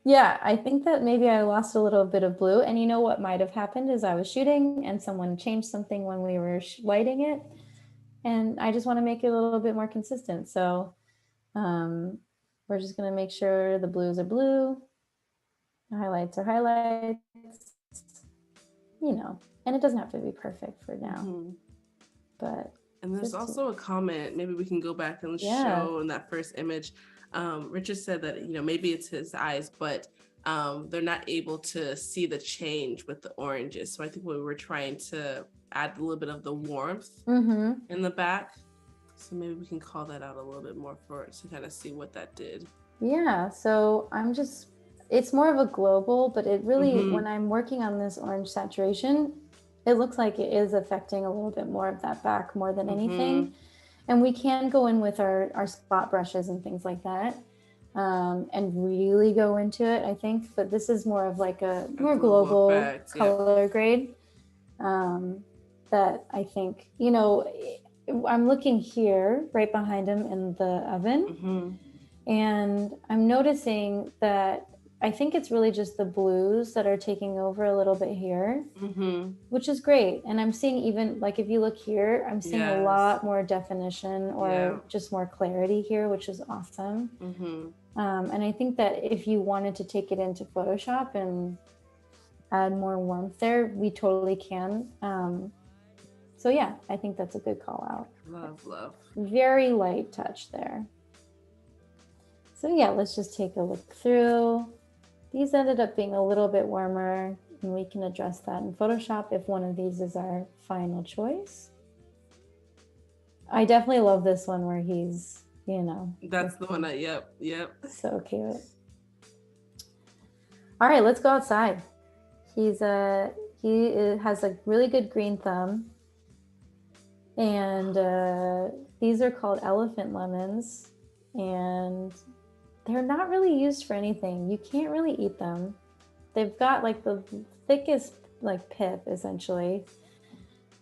Speaker 2: Yeah, I think that maybe I lost a little bit of blue, and you know what might have happened is I was shooting and someone changed something when we were lighting it, and I just want to make it a little bit more consistent. So we're just going to make sure the blues are blue, the highlights are highlights, you know, and it doesn't have to be perfect for now. But
Speaker 1: and there's also a comment, maybe we can go back and show in that first image. Richard said that, you know, maybe it's his eyes, but they're not able to see the change with the oranges. So I think we were trying to add a little bit of the warmth in the back. So maybe we can call that out a little bit more for it to kind of see what that did.
Speaker 2: Yeah, so it's more of a global, but it really, when I'm working on this orange saturation, it looks like it is affecting a little bit more of that back more than anything. And we can go in with our spot brushes and things like that and really go into it, I think. But this is more of like a more global effect, color grade that I think, you know, I'm looking here right behind him in the oven. And I'm noticing that I think it's really just the blues that are taking over a little bit here, which is great. And I'm seeing even like, if you look here, I'm seeing a lot more definition or just more clarity here, which is awesome. And I think that if you wanted to take it into Photoshop and add more warmth there, we totally can. So yeah, I think that's a good call out.
Speaker 1: Love.
Speaker 2: Very light touch there. So yeah, let's just take a look through. These ended up being a little bit warmer, and we can address that in Photoshop if one of these is our final choice. I definitely love this one where he's, you know.
Speaker 1: That's the one yep.
Speaker 2: So cute. All right, let's go outside. He has a really good green thumb. And these are called elephant lemons. And they're not really used for anything. You can't really eat them. They've got like the thickest like pith essentially.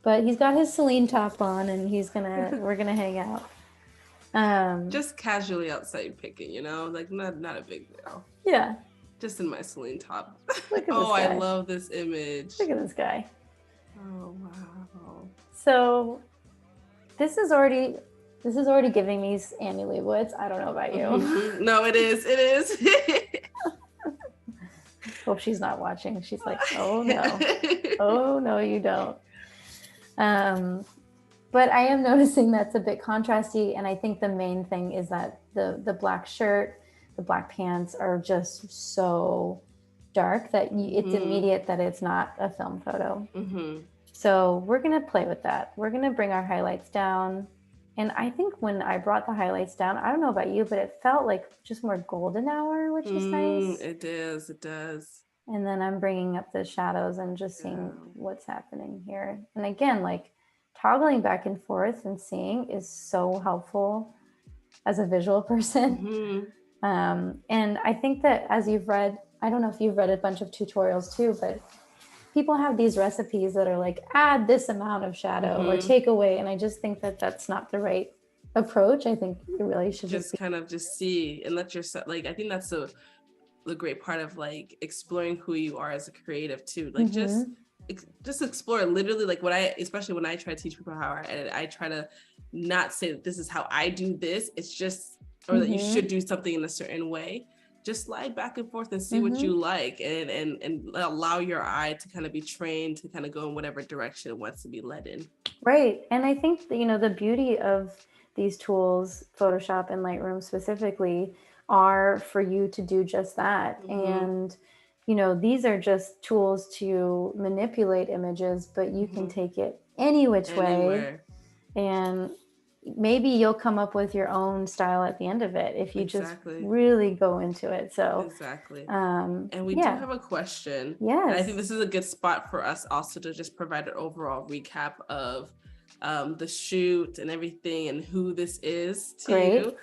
Speaker 2: But he's got his Celine top on, and we're gonna hang out.
Speaker 1: Just casually outside picking, you know, like not a big deal.
Speaker 2: Yeah.
Speaker 1: Just in my Celine top.
Speaker 2: Look at this
Speaker 1: guy.
Speaker 2: I
Speaker 1: love this image.
Speaker 2: Look at this guy.
Speaker 1: Oh wow.
Speaker 2: So this is already giving me Annie Leibovitz. I don't know about you.
Speaker 1: No, it is.
Speaker 2: Hope she's not watching. She's like, oh no. Oh no, you don't. But I am noticing that's a bit contrasty, and I think the main thing is that the black shirt, the black pants are just so dark that it's immediate that it's not a film photo. So we're gonna play with that. We're gonna bring our highlights down. And I think when I brought the highlights down, I don't know about you, but it felt like just more golden hour, which was nice.
Speaker 1: It does.
Speaker 2: And then I'm bringing up the shadows and just seeing what's happening here. And again, like toggling back and forth and seeing is so helpful as a visual person. And I think that as you've read, I don't know if you've read a bunch of tutorials too, but people have these recipes that are like, add this amount of shadow or take away. And I just think that that's not the right approach. I think you really should
Speaker 1: just kind of just see and let yourself, like, I think that's the great part of like exploring who you are as a creative too. Like just explore literally, like especially when I try to teach people how I edit, I try to not say that this is how I do this. It's just, or that you should do something in a certain way. Just slide back and forth and see what you like, and allow your eye to kind of be trained to kind of go in whatever direction it wants to be led in.
Speaker 2: Right. And I think that, you know, the beauty of these tools, Photoshop and Lightroom specifically, are for you to do just that. And, you know, these are just tools to manipulate images, but you can take it any which way. And maybe you'll come up with your own style at the end of it if you just really go into it. So
Speaker 1: and we do have a question. And I think this is a good spot for us also to just provide an overall recap of the shoot and everything and who this is to you.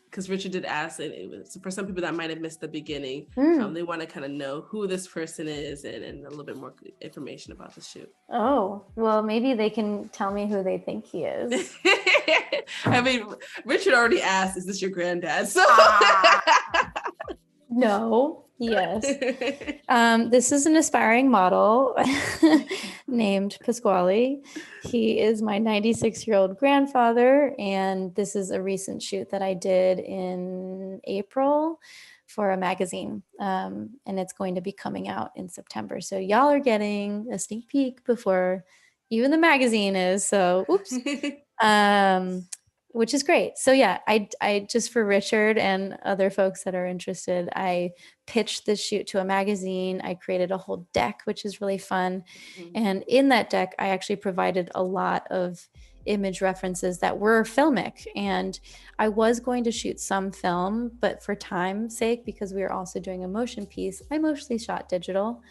Speaker 1: Because Richard did ask, and it was for some people that might have missed the beginning. They want to kind of know who this person is and a little bit more information about the shoot.
Speaker 2: Oh, well, maybe they can tell me who they think he is.
Speaker 1: I mean, Richard already asked, is this your granddad? So
Speaker 2: no. Yes. This is an aspiring model named Pasquale. He is my 96-year-old grandfather, and this is a recent shoot that I did in April for a magazine, and it's going to be coming out in September. So y'all are getting a sneak peek before even the magazine is. So, oops. Which is great. So yeah, I just, for Richard and other folks that are interested, I pitched this shoot to a magazine. I created a whole deck, which is really fun. And in that deck, I actually provided a lot of image references that were filmic. And I was going to shoot some film, but for time's sake, because we were also doing a motion piece, I mostly shot digital,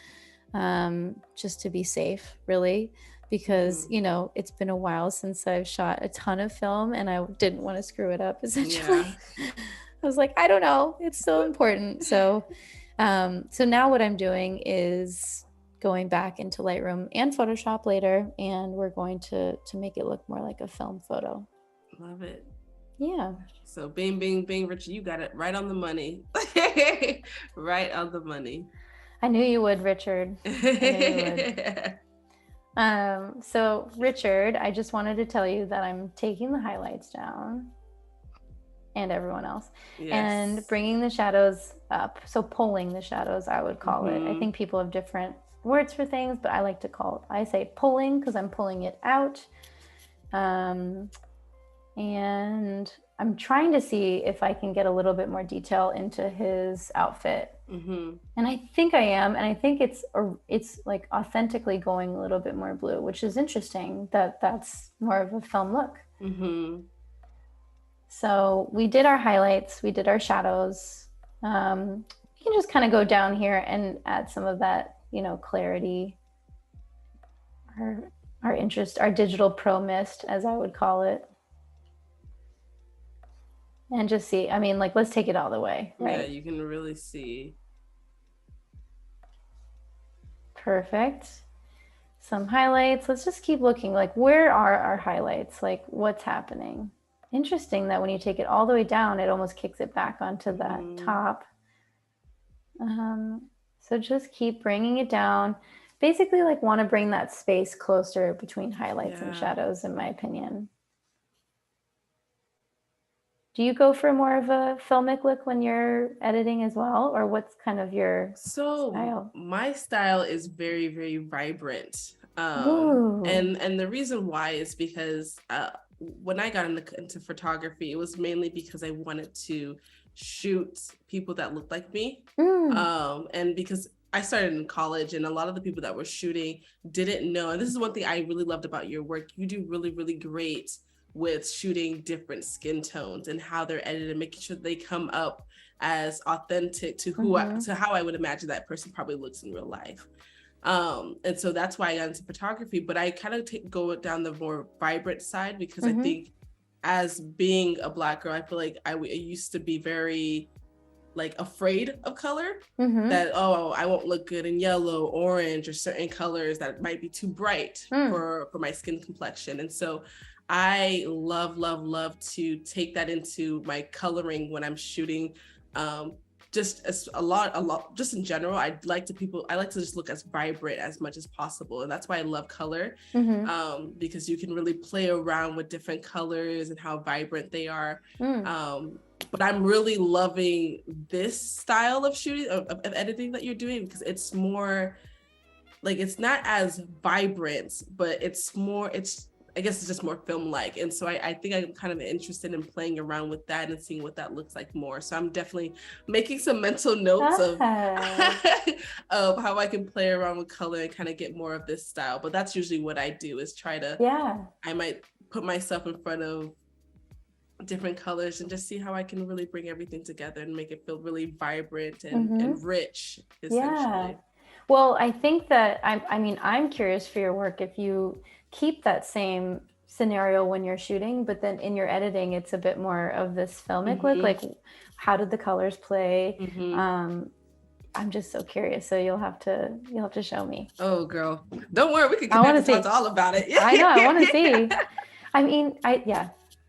Speaker 2: just to be safe, really. Because, you know, it's been a while since I've shot a ton of film and I didn't want to screw it up, essentially. I was like, I don't know, it's so important. So now what I'm doing is going back into Lightroom and Photoshop later, and we're going to make it look more like a film photo.
Speaker 1: Love it.
Speaker 2: Yeah.
Speaker 1: So bing, bing, bing, Richard, you got it right on the money. Right on the money.
Speaker 2: I knew you would, Richard. I knew you would. So Richard, I just wanted to tell you that I'm taking the highlights down, and everyone else, and bringing the shadows up. So pulling the shadows, I would call it. I think people have different words for things, but I like to I say pulling because I'm pulling it out. And I'm trying to see if I can get a little bit more detail into his outfit. And I think I am, and I think it's like authentically going a little bit more blue, which is interesting that's more of a film look. So we did our highlights, we did our shadows. You can just kind of go down here and add some of that, you know, clarity, our interest, our digital pro mist, as I would call it. And just see, I mean, like, let's take it all the way, right?
Speaker 1: Yeah, you can really see.
Speaker 2: Perfect. Some highlights. Let's just keep looking, like, where are our highlights? Like, what's happening? Interesting that when you take it all the way down, it almost kicks it back onto that top. So just keep bringing it down. Basically, like, want to bring that space closer between highlights and shadows, in my opinion. Do you go for more of a filmic look when you're editing as well? Or what's kind of your style?
Speaker 1: My style is very, very vibrant. And the reason why is because when I got into photography, it was mainly because I wanted to shoot people that looked like me. And because I started in college and a lot of the people that were shooting didn't know. And this is one thing I really loved about your work. You do really, really great with shooting different skin tones and how they're edited and making sure they come up as authentic to to how I would imagine that person probably looks in real life. And so that's why I got into photography, but I kind of go down the more vibrant side, because I think as being a Black girl, I feel like I used to be very like afraid of color, that, oh, I won't look good in yellow, orange, or certain colors that might be too bright for my skin complexion. And so I love to take that into my coloring when I'm shooting. Just a lot, just in general, I like to just look as vibrant as much as possible. And that's why I love color, because you can really play around with different colors and how vibrant they are. But I'm really loving this style of shooting, of editing that you're doing, because it's more like, it's not as vibrant, but I guess it's just more film-like. And so I think I'm kind of interested in playing around with that and seeing what that looks like more. So I'm definitely making some mental notes of how I can play around with color and kind of get more of this style. But that's usually what I do, is try to, I might put myself in front of different colors and just see how I can really bring everything together and make it feel really vibrant and rich, essentially.
Speaker 2: Well, I think that, I'm curious for your work if you keep that same scenario when you're shooting, but then in your editing, it's a bit more of this filmic look. Like, how did the colors play? I'm just so curious. So you'll have to show me.
Speaker 1: Oh, girl, don't worry, we can connect and talk all about it.
Speaker 2: I know, I want to see.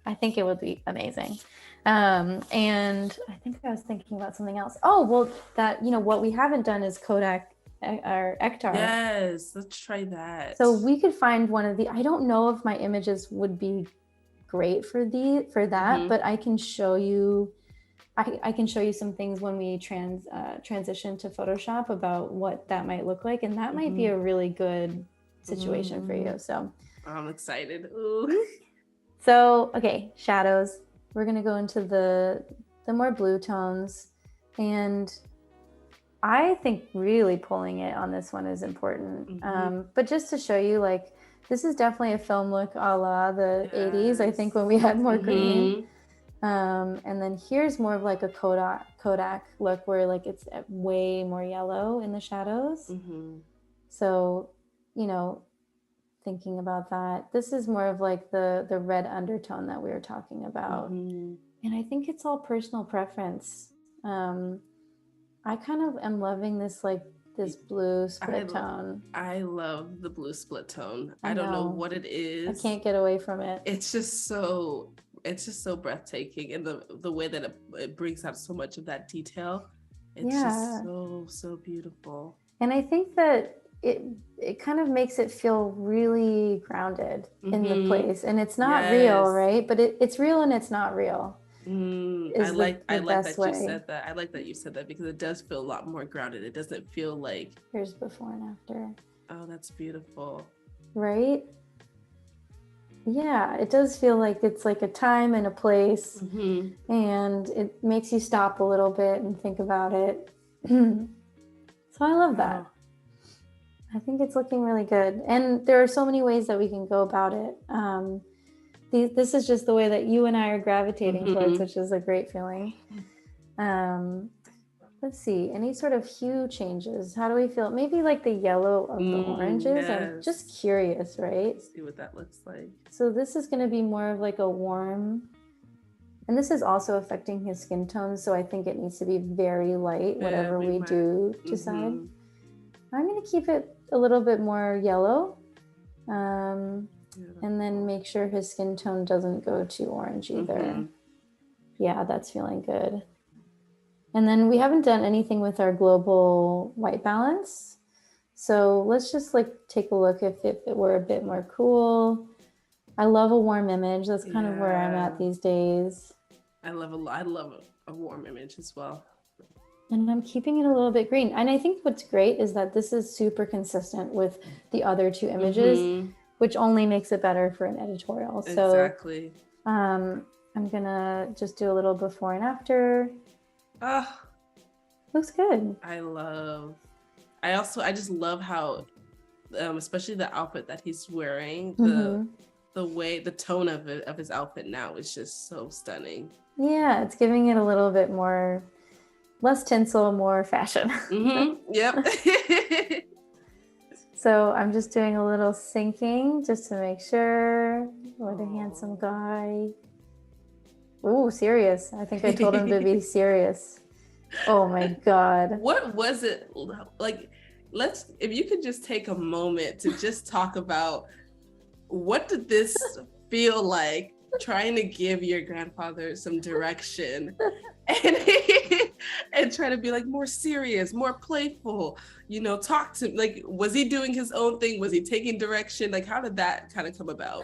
Speaker 2: I think it would be amazing. And I think I was thinking about something else. Oh, well, that, what we haven't done is Kodak or Ektar.
Speaker 1: Yes, let's try that.
Speaker 2: So we could find one of I don't know if my images would be great for that, but I can show you, I can show you some things when we transition to Photoshop about what that might look like. And that might be a really good situation for you. So
Speaker 1: I'm excited. Ooh.
Speaker 2: So, okay, shadows. We're going to go into the more blue tones, and I think really pulling it on this one is important. But just to show you, like, this is definitely a film look a la the 80s, I think, when we had more green. And then here's more of like a Kodak look, where like it's way more yellow in the shadows. So, thinking about that, this is more of like the red undertone that we were talking about. And I think it's all personal preference. I kind of am loving this, like, this blue split tone.
Speaker 1: I love the blue split tone. I don't know what it is.
Speaker 2: I can't get away from it.
Speaker 1: It's just so breathtaking, and the way that it brings out so much of that detail. It's just so beautiful.
Speaker 2: And I think that it kind of makes it feel really grounded in the place, and it's not real, right? But it's real and it's not real.
Speaker 1: I like that you said that. I like that you said that, because it does feel a lot more grounded. It doesn't feel like,
Speaker 2: here's before and after.
Speaker 1: Oh, that's beautiful.
Speaker 2: Right? Yeah, it does feel like it's like a time and a place, and it makes you stop a little bit and think about it. So I love that. I think it's looking really good. And there are so many ways that we can go about it. This is just the way that you and I are gravitating towards, which is a great feeling. Let's see, any sort of hue changes? How do we feel? Maybe like the yellow of the oranges. I'm just curious, right?
Speaker 1: Let's see what that looks like.
Speaker 2: So this is going to be more of like a warm, and this is also affecting his skin tone. So I think it needs to be very light, whatever we do decide. I'm going to keep it a little bit more yellow. And then make sure his skin tone doesn't go too orange either. Yeah, that's feeling good. And then we haven't done anything with our global white balance. So let's just like take a look if it were a bit more cool. I love a warm image. That's kind of where I'm at these days.
Speaker 1: I love a warm image as well.
Speaker 2: And I'm keeping it a little bit green. And I think what's great is that this is super consistent with the other two images, which only makes it better for an editorial. So
Speaker 1: exactly.
Speaker 2: I'm gonna just do a little before and after. Looks good.
Speaker 1: I just love how, especially the outfit that he's wearing, the tone of his outfit now is just so stunning.
Speaker 2: Yeah, it's giving it a little bit more less tinsel, more fashion.
Speaker 1: Yep.
Speaker 2: So I'm just doing a little syncing just to make sure. What a handsome guy. Ooh, serious. I think I told him to be serious. Oh my God.
Speaker 1: What was it like? If you could just take a moment to just talk about what did this feel like, trying to give your grandfather some direction and try to be like more serious, more playful, talk to, like, was he doing his own thing? Was he taking direction? Like, how did that kind of come about?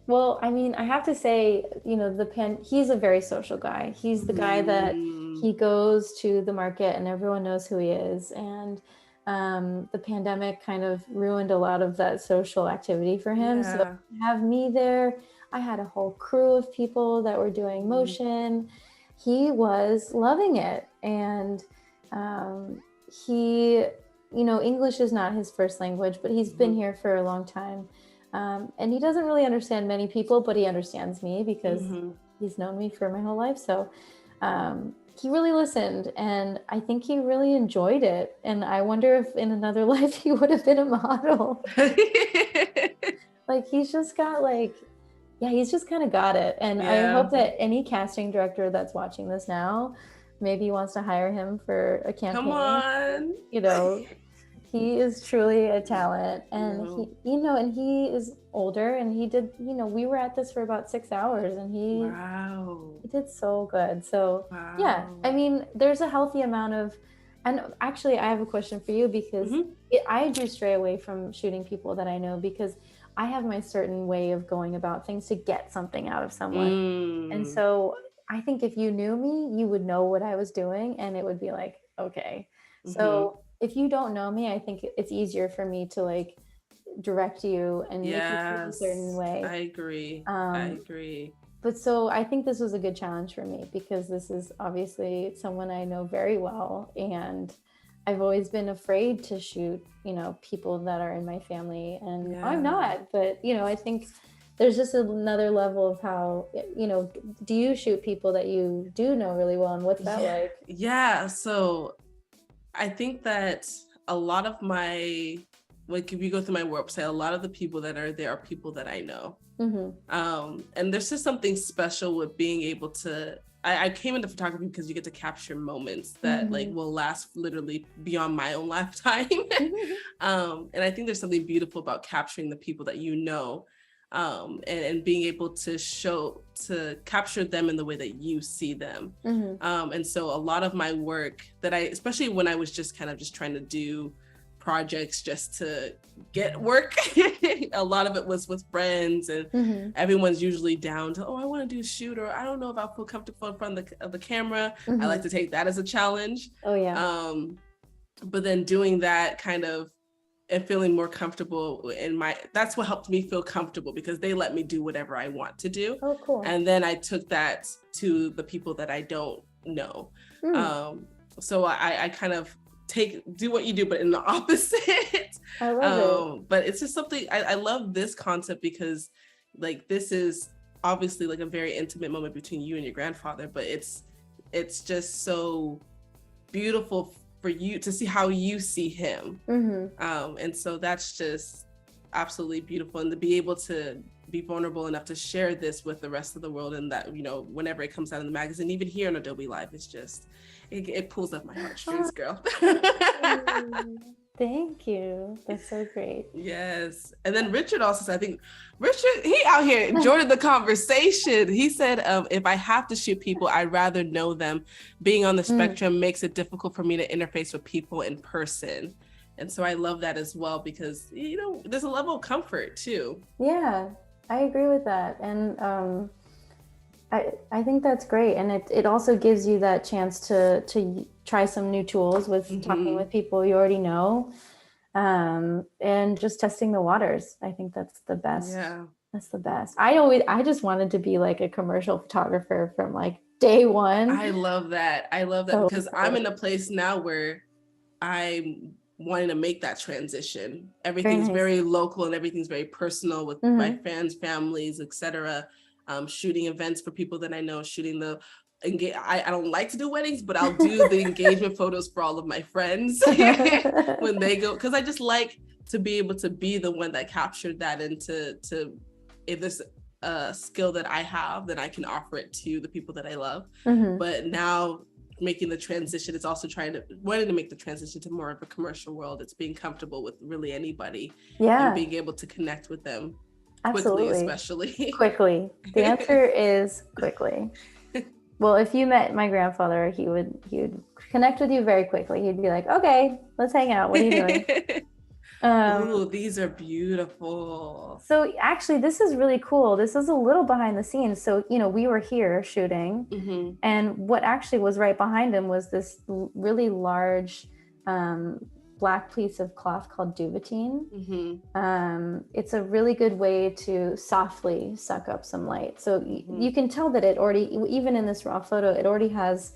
Speaker 2: Well, I mean, I have to say, he's a very social guy. He's the guy that he goes to the market and everyone knows who he is. And the pandemic kind of ruined a lot of that social activity for him. So to have me there, I had a whole crew of people that were doing motion. He was loving it. And he, English is not his first language, but he's been here for a long time. And he doesn't really understand many people, but he understands me because he's known me for my whole life. So he really listened, and I think he really enjoyed it. And I wonder if in another life he would have been a model. Like, he's just got he's just kind of got it. And I hope that any casting director that's watching this now, maybe wants to hire him for a campaign.
Speaker 1: Come on.
Speaker 2: He is truly a talent, and he is older, and he did, we were at this for about 6 hours, and he did so good. So yeah, I mean, there's a healthy amount of, and actually I have a question for you, because I do stray away from shooting people that I know, because I have my certain way of going about things to get something out of someone. And so I think if you knew me, you would know what I was doing, and it would be like, okay. So if you don't know me, I think it's easier for me to direct you and make you feel a certain way.
Speaker 1: I agree.
Speaker 2: But so I think this was a good challenge for me, because this is obviously someone I know very well, and I've always been afraid to shoot, people that are in my family, and I'm not, but I think there's just another level of how, do you shoot people that you do know really well, and what's that like?
Speaker 1: Yeah, so I think that a lot of my, if you go through my website, a lot of the people that are there are people that I know. And there's just something special with being able to, I came into photography because you get to capture moments that will last literally beyond my own lifetime. And I think there's something beautiful about capturing the people that you know, and being able to capture them in the way that you see them. And so a lot of my work that especially when I was just trying to do projects just to get work, a lot of it was with friends, and everyone's usually down to, I want to do a shoot, or I don't know if I'll feel comfortable in front of the camera. I like to take that as a challenge. But then doing that and feeling more comfortable that's what helped me feel comfortable, because they let me do whatever I want to do.
Speaker 2: Oh, cool.
Speaker 1: And then I took that to the people that I don't know. So I kind of do what you do, but in the opposite.
Speaker 2: I love it.
Speaker 1: But it's just something, I love this concept, because this is obviously a very intimate moment between you and your grandfather, but it's just so beautiful for you to see how you see him. And so that's just absolutely beautiful, and to be able to be vulnerable enough to share this with the rest of the world, and that whenever it comes out in the magazine, even here on Adobe Live, it's just it pulls up my heartstrings, girl.
Speaker 2: Thank you. That's so great.
Speaker 1: Yes. And then Richard also said, I think Richard, he out here joining the conversation. He said, if I have to shoot people, I'd rather know them. Being on the spectrum makes it difficult for me to interface with people in person. And so I love that as well, because, there's a level of comfort too.
Speaker 2: Yeah, I agree with that. And I think that's great. And it also gives you that chance to try some new tools with talking with people you already know, and just testing the waters. I think that's the best.
Speaker 1: Yeah.
Speaker 2: That's the best. I just wanted to be like a commercial photographer from day one.
Speaker 1: I love that. Because I'm in a place now where I'm wanting to make that transition. Everything's very local, and everything's very personal with my fans, families, etc. Shooting events for people that I know, shooting the I don't like to do weddings, but I'll do the engagement photos for all of my friends when they go, because I just like to be able to be the one that captured that, and to if there's a skill that I have, then I can offer it to the people that I love. But now making the transition, it's also wanting to make the transition to more of a commercial world. It's being comfortable with really anybody, and being able to connect with them quickly, especially.
Speaker 2: Quickly. The answer is quickly. Well, if you met my grandfather, he would connect with you very quickly. He'd be like, okay, let's hang out. What are you doing?
Speaker 1: Ooh, these are beautiful.
Speaker 2: So actually, this is really cool. This is a little behind the scenes. So, we were here shooting, and what actually was right behind him was this really large black piece of cloth called duvetine. It's a really good way to softly suck up some light. So you can tell that it already, even in this raw photo, it already has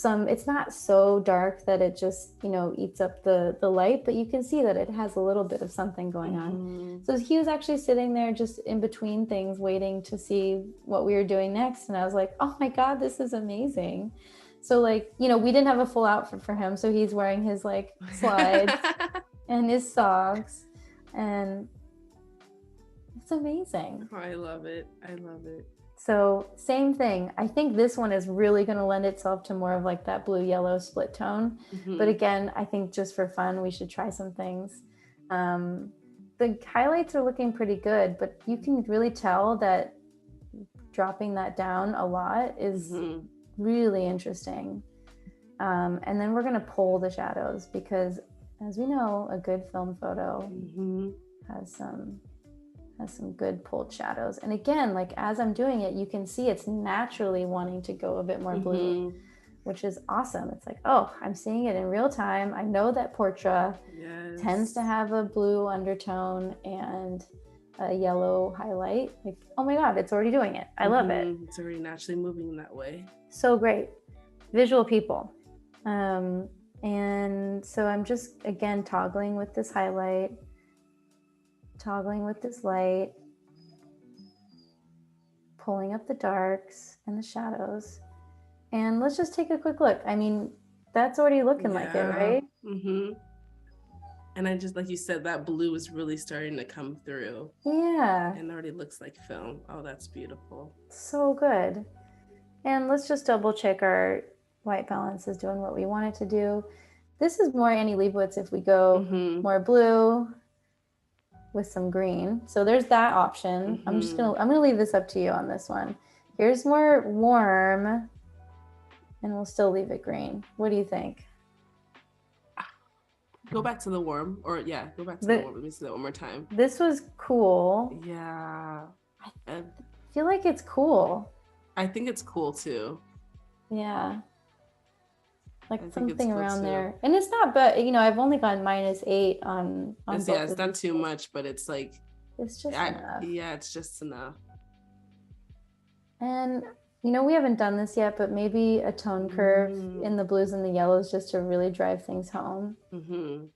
Speaker 2: it's not so dark that it just, eats up the light, but you can see that it has a little bit of something going on. So he was actually sitting there just in between things, waiting to see what we were doing next. And I was like, oh my God, this is amazing. So we didn't have a full outfit for him. So he's wearing his slides and his socks, and it's amazing.
Speaker 1: Oh, I love it.
Speaker 2: So same thing. I think this one is really going to lend itself to more of that blue yellow split tone. But again, I think just for fun, we should try some things. The highlights are looking pretty good, but you can really tell that dropping that down a lot is really interesting. And then we're going to pull the shadows, because as we know, a good film photo has some good pulled shadows. And again, as I'm doing it, you can see it's naturally wanting to go a bit more blue, which is awesome. It's like, oh, I'm seeing it in real time. I know that Portra tends to have a blue undertone and a yellow highlight. Oh my God, it's already doing it. I love it.
Speaker 1: It's already naturally moving in that way.
Speaker 2: So great. Visual people. And so I'm just, again, toggling with this highlight, toggling with this light, pulling up the darks and the shadows. And let's just take a quick look. I mean, that's already looking like it, right?
Speaker 1: And I just, like you said, that blue is really starting to come through.
Speaker 2: Yeah.
Speaker 1: And it already looks like film. Oh, that's beautiful.
Speaker 2: So good. And let's just double check our white balance is doing what we want it to do. This is more Annie Leibovitz if we go more blue with some green. So there's that option. I'm gonna leave this up to you on this one. Here's more warm, and we'll still leave it green. What do you think?
Speaker 1: Go back to the warm, go back to the warm. Let me see that one more time.
Speaker 2: This was cool.
Speaker 1: Yeah.
Speaker 2: I feel like it's cool.
Speaker 1: I think it's cool too.
Speaker 2: Yeah. Something around there. And it's not, but I've only gone -8 on both.
Speaker 1: Yeah, it's not too much, but it's
Speaker 2: it's just enough.
Speaker 1: Yeah, it's just enough.
Speaker 2: And we haven't done this yet, but maybe a tone curve in the blues and the yellows just to really drive things home.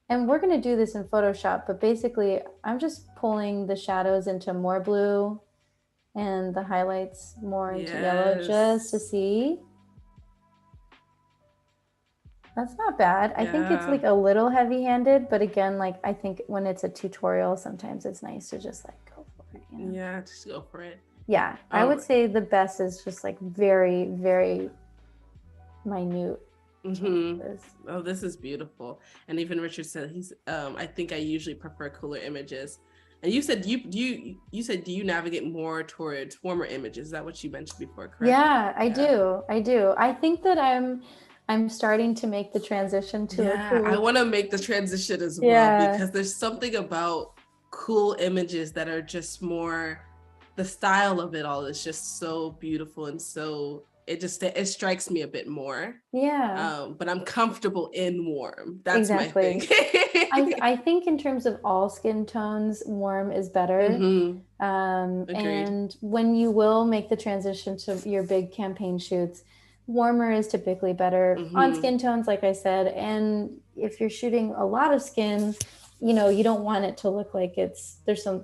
Speaker 2: And we're going to do this in Photoshop, but basically I'm just pulling the shadows into more blue and the highlights more into yellow, just to see. That's not bad. I think it's a little heavy-handed, but again, I think when it's a tutorial, sometimes it's nice to just go for it.
Speaker 1: Yeah, just go for it.
Speaker 2: Yeah, I would say the best is just very, very minute changes.
Speaker 1: Oh, this is beautiful. And even Richard said I think I usually prefer cooler images. And you said do you navigate more towards warmer images? Is that what you mentioned before, correct?
Speaker 2: Yeah, I do. I think that I'm starting to make the transition to a cool...
Speaker 1: I want to make the transition as well, because there's something about cool images that are just more, the style of it all is just so beautiful, and so it strikes me a bit more.
Speaker 2: Yeah.
Speaker 1: But I'm comfortable in warm. That's my thing.
Speaker 2: I think in terms of all skin tones, warm is better. And when you will make the transition to your big campaign shoots, warmer is typically better on skin tones, like I said. And if you're shooting a lot of skin, you don't want it to look like there's some,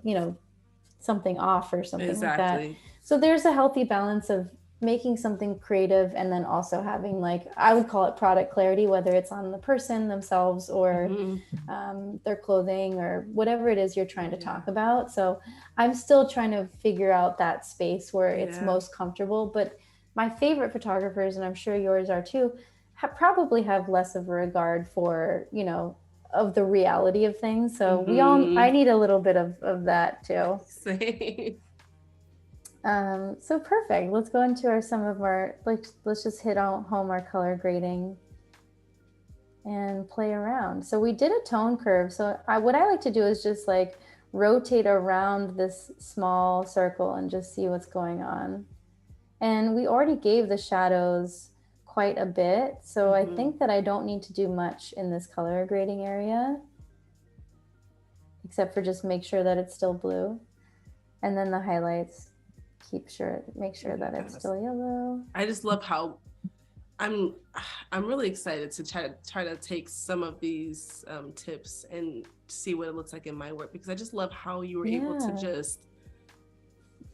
Speaker 2: something off or something like that. So there's a healthy balance of, making something creative and then also having, like, I would call it product clarity, whether it's on the person themselves or their clothing or whatever it is you're trying to talk about. So I'm still trying to figure out that space where it's most comfortable. But my favorite photographers, and I'm sure yours are too, probably have less of a regard for, you know, of the reality of things. So I need a little bit of that too.
Speaker 1: Same.
Speaker 2: So perfect. Let's go into some of our, let's just hit home our color grading and play around. So we did a tone curve. So what I like to do is just like rotate around this small circle and just see what's going on. And we already gave the shadows quite a bit. So I think that I don't need to do much in this color grading area, except for just make sure that it's still blue. And then the highlights, make sure that it's still yellow.
Speaker 1: I just love how I'm really excited to try to take some of these tips and see what it looks like in my work, because I just love how you were able to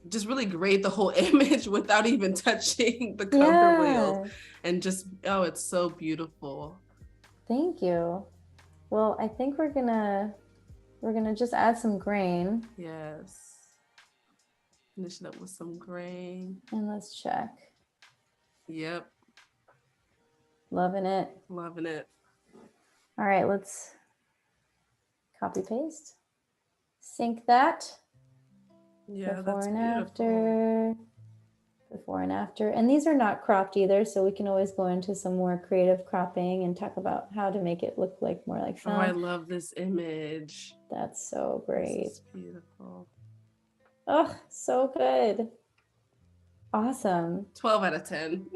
Speaker 1: just really grade the whole image without even touching the color wheel, and just, oh, it's so beautiful.
Speaker 2: Thank you. Well, I think we're gonna just add some grain.
Speaker 1: Yes. Finish it up with some grain.
Speaker 2: And let's check.
Speaker 1: Yep.
Speaker 2: Loving it.
Speaker 1: Loving it.
Speaker 2: All right, let's copy paste. Sync that.
Speaker 1: Yeah,
Speaker 2: before
Speaker 1: that's
Speaker 2: and
Speaker 1: beautiful.
Speaker 2: after. Before and after. And these are not cropped either, so we can always go into some more creative cropping and talk about how to make it look like more like film.
Speaker 1: Oh, I love this image.
Speaker 2: That's so great.
Speaker 1: This is beautiful.
Speaker 2: Oh, so good. Awesome.
Speaker 1: 12 out of 10.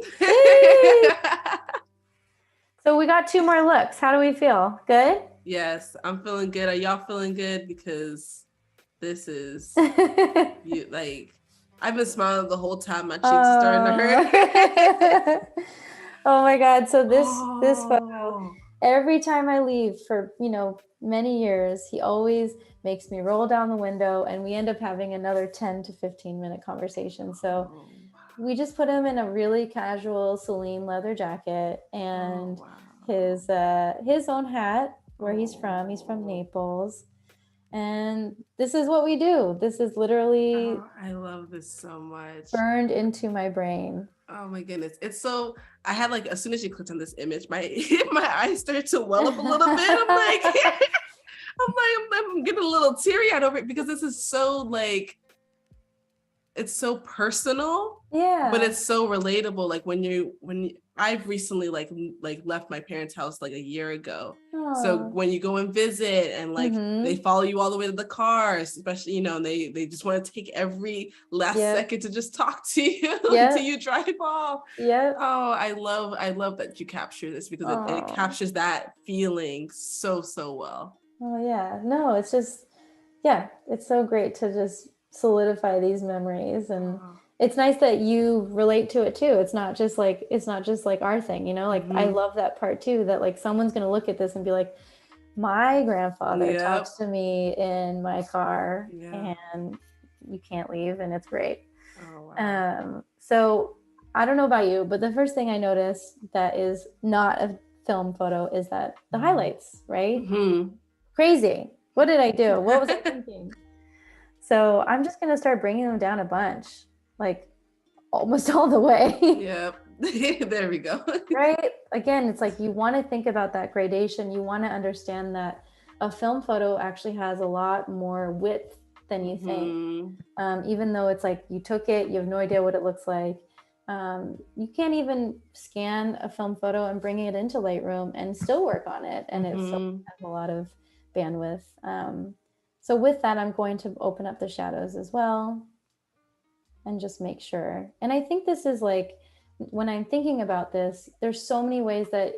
Speaker 2: So we got 2 more looks. How do we feel? Good?
Speaker 1: Yes, I'm feeling good. Are y'all feeling good? Because this is I've been smiling the whole time. My cheeks are starting to hurt.
Speaker 2: Oh my God. So this photo, every time I leave for, many years, he always makes me roll down the window, and we end up having another 10 to 15 minute conversation. So we just put him in a really casual Celine leather jacket and his own hat, where he's from. He's from Naples. And this is what we do. This is literally
Speaker 1: I love this so much.
Speaker 2: Burned into my brain.
Speaker 1: Oh my goodness. It's so, I had as soon as you clicked on this image, my eyes started to well up a little bit. I'm getting a little teary eyed over it, because this is so it's so personal.
Speaker 2: Yeah.
Speaker 1: But it's so relatable. When I've recently left my parents' house a year ago. Aww. So when you go and visit and they follow you all the way to the car, especially, and they just want to take every last second to just talk to you until you drive off.
Speaker 2: Yeah.
Speaker 1: Oh, I love that you capture this, because it captures that feeling so well.
Speaker 2: Oh yeah. No, it's just, it's so great to just solidify these memories. And it's nice that you relate to it too. It's not just like our thing, I love that part too, that someone's going to look at this and be like, my grandfather talks to me in my car and you can't leave, and it's great. Oh, wow. So I don't know about you, but the first thing I noticed that is not a film photo is that the highlights, right? Crazy. What did I do? What was I thinking? So I'm just going to start bringing them down a bunch, almost all the way.
Speaker 1: Yep. There we go.
Speaker 2: Right? Again, it's you want to think about that gradation. You want to understand that a film photo actually has a lot more width than you think. Even though it's you took it, you have no idea what it looks like. You can't even scan a film photo and bring it into Lightroom and still work on it. And it still has a lot of bandwidth. So with that, I'm going to open up the shadows as well and just make sure. And I think this is when I'm thinking about this, there's so many ways that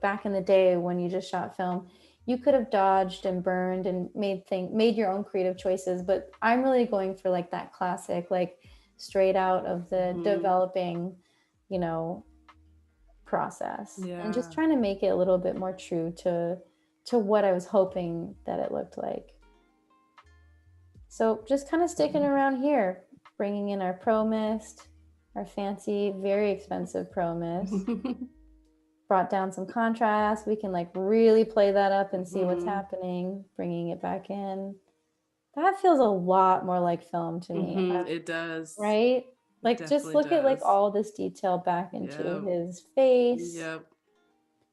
Speaker 2: back in the day when you just shot film, you could have dodged and burned and made your own creative choices. But I'm really going for that classic, straight out of the developing, process, and just trying to make it a little bit more true to what I was hoping that it looked like. So just kind of sticking around here, bringing in our Pro Mist, our fancy, very expensive Pro Mist. Brought down some contrast. We can like really play that up and see what's happening, bringing it back in. That feels a lot more like film to me.
Speaker 1: It does.
Speaker 2: Right? Like just look at like all this detail back into his face.
Speaker 1: Yep.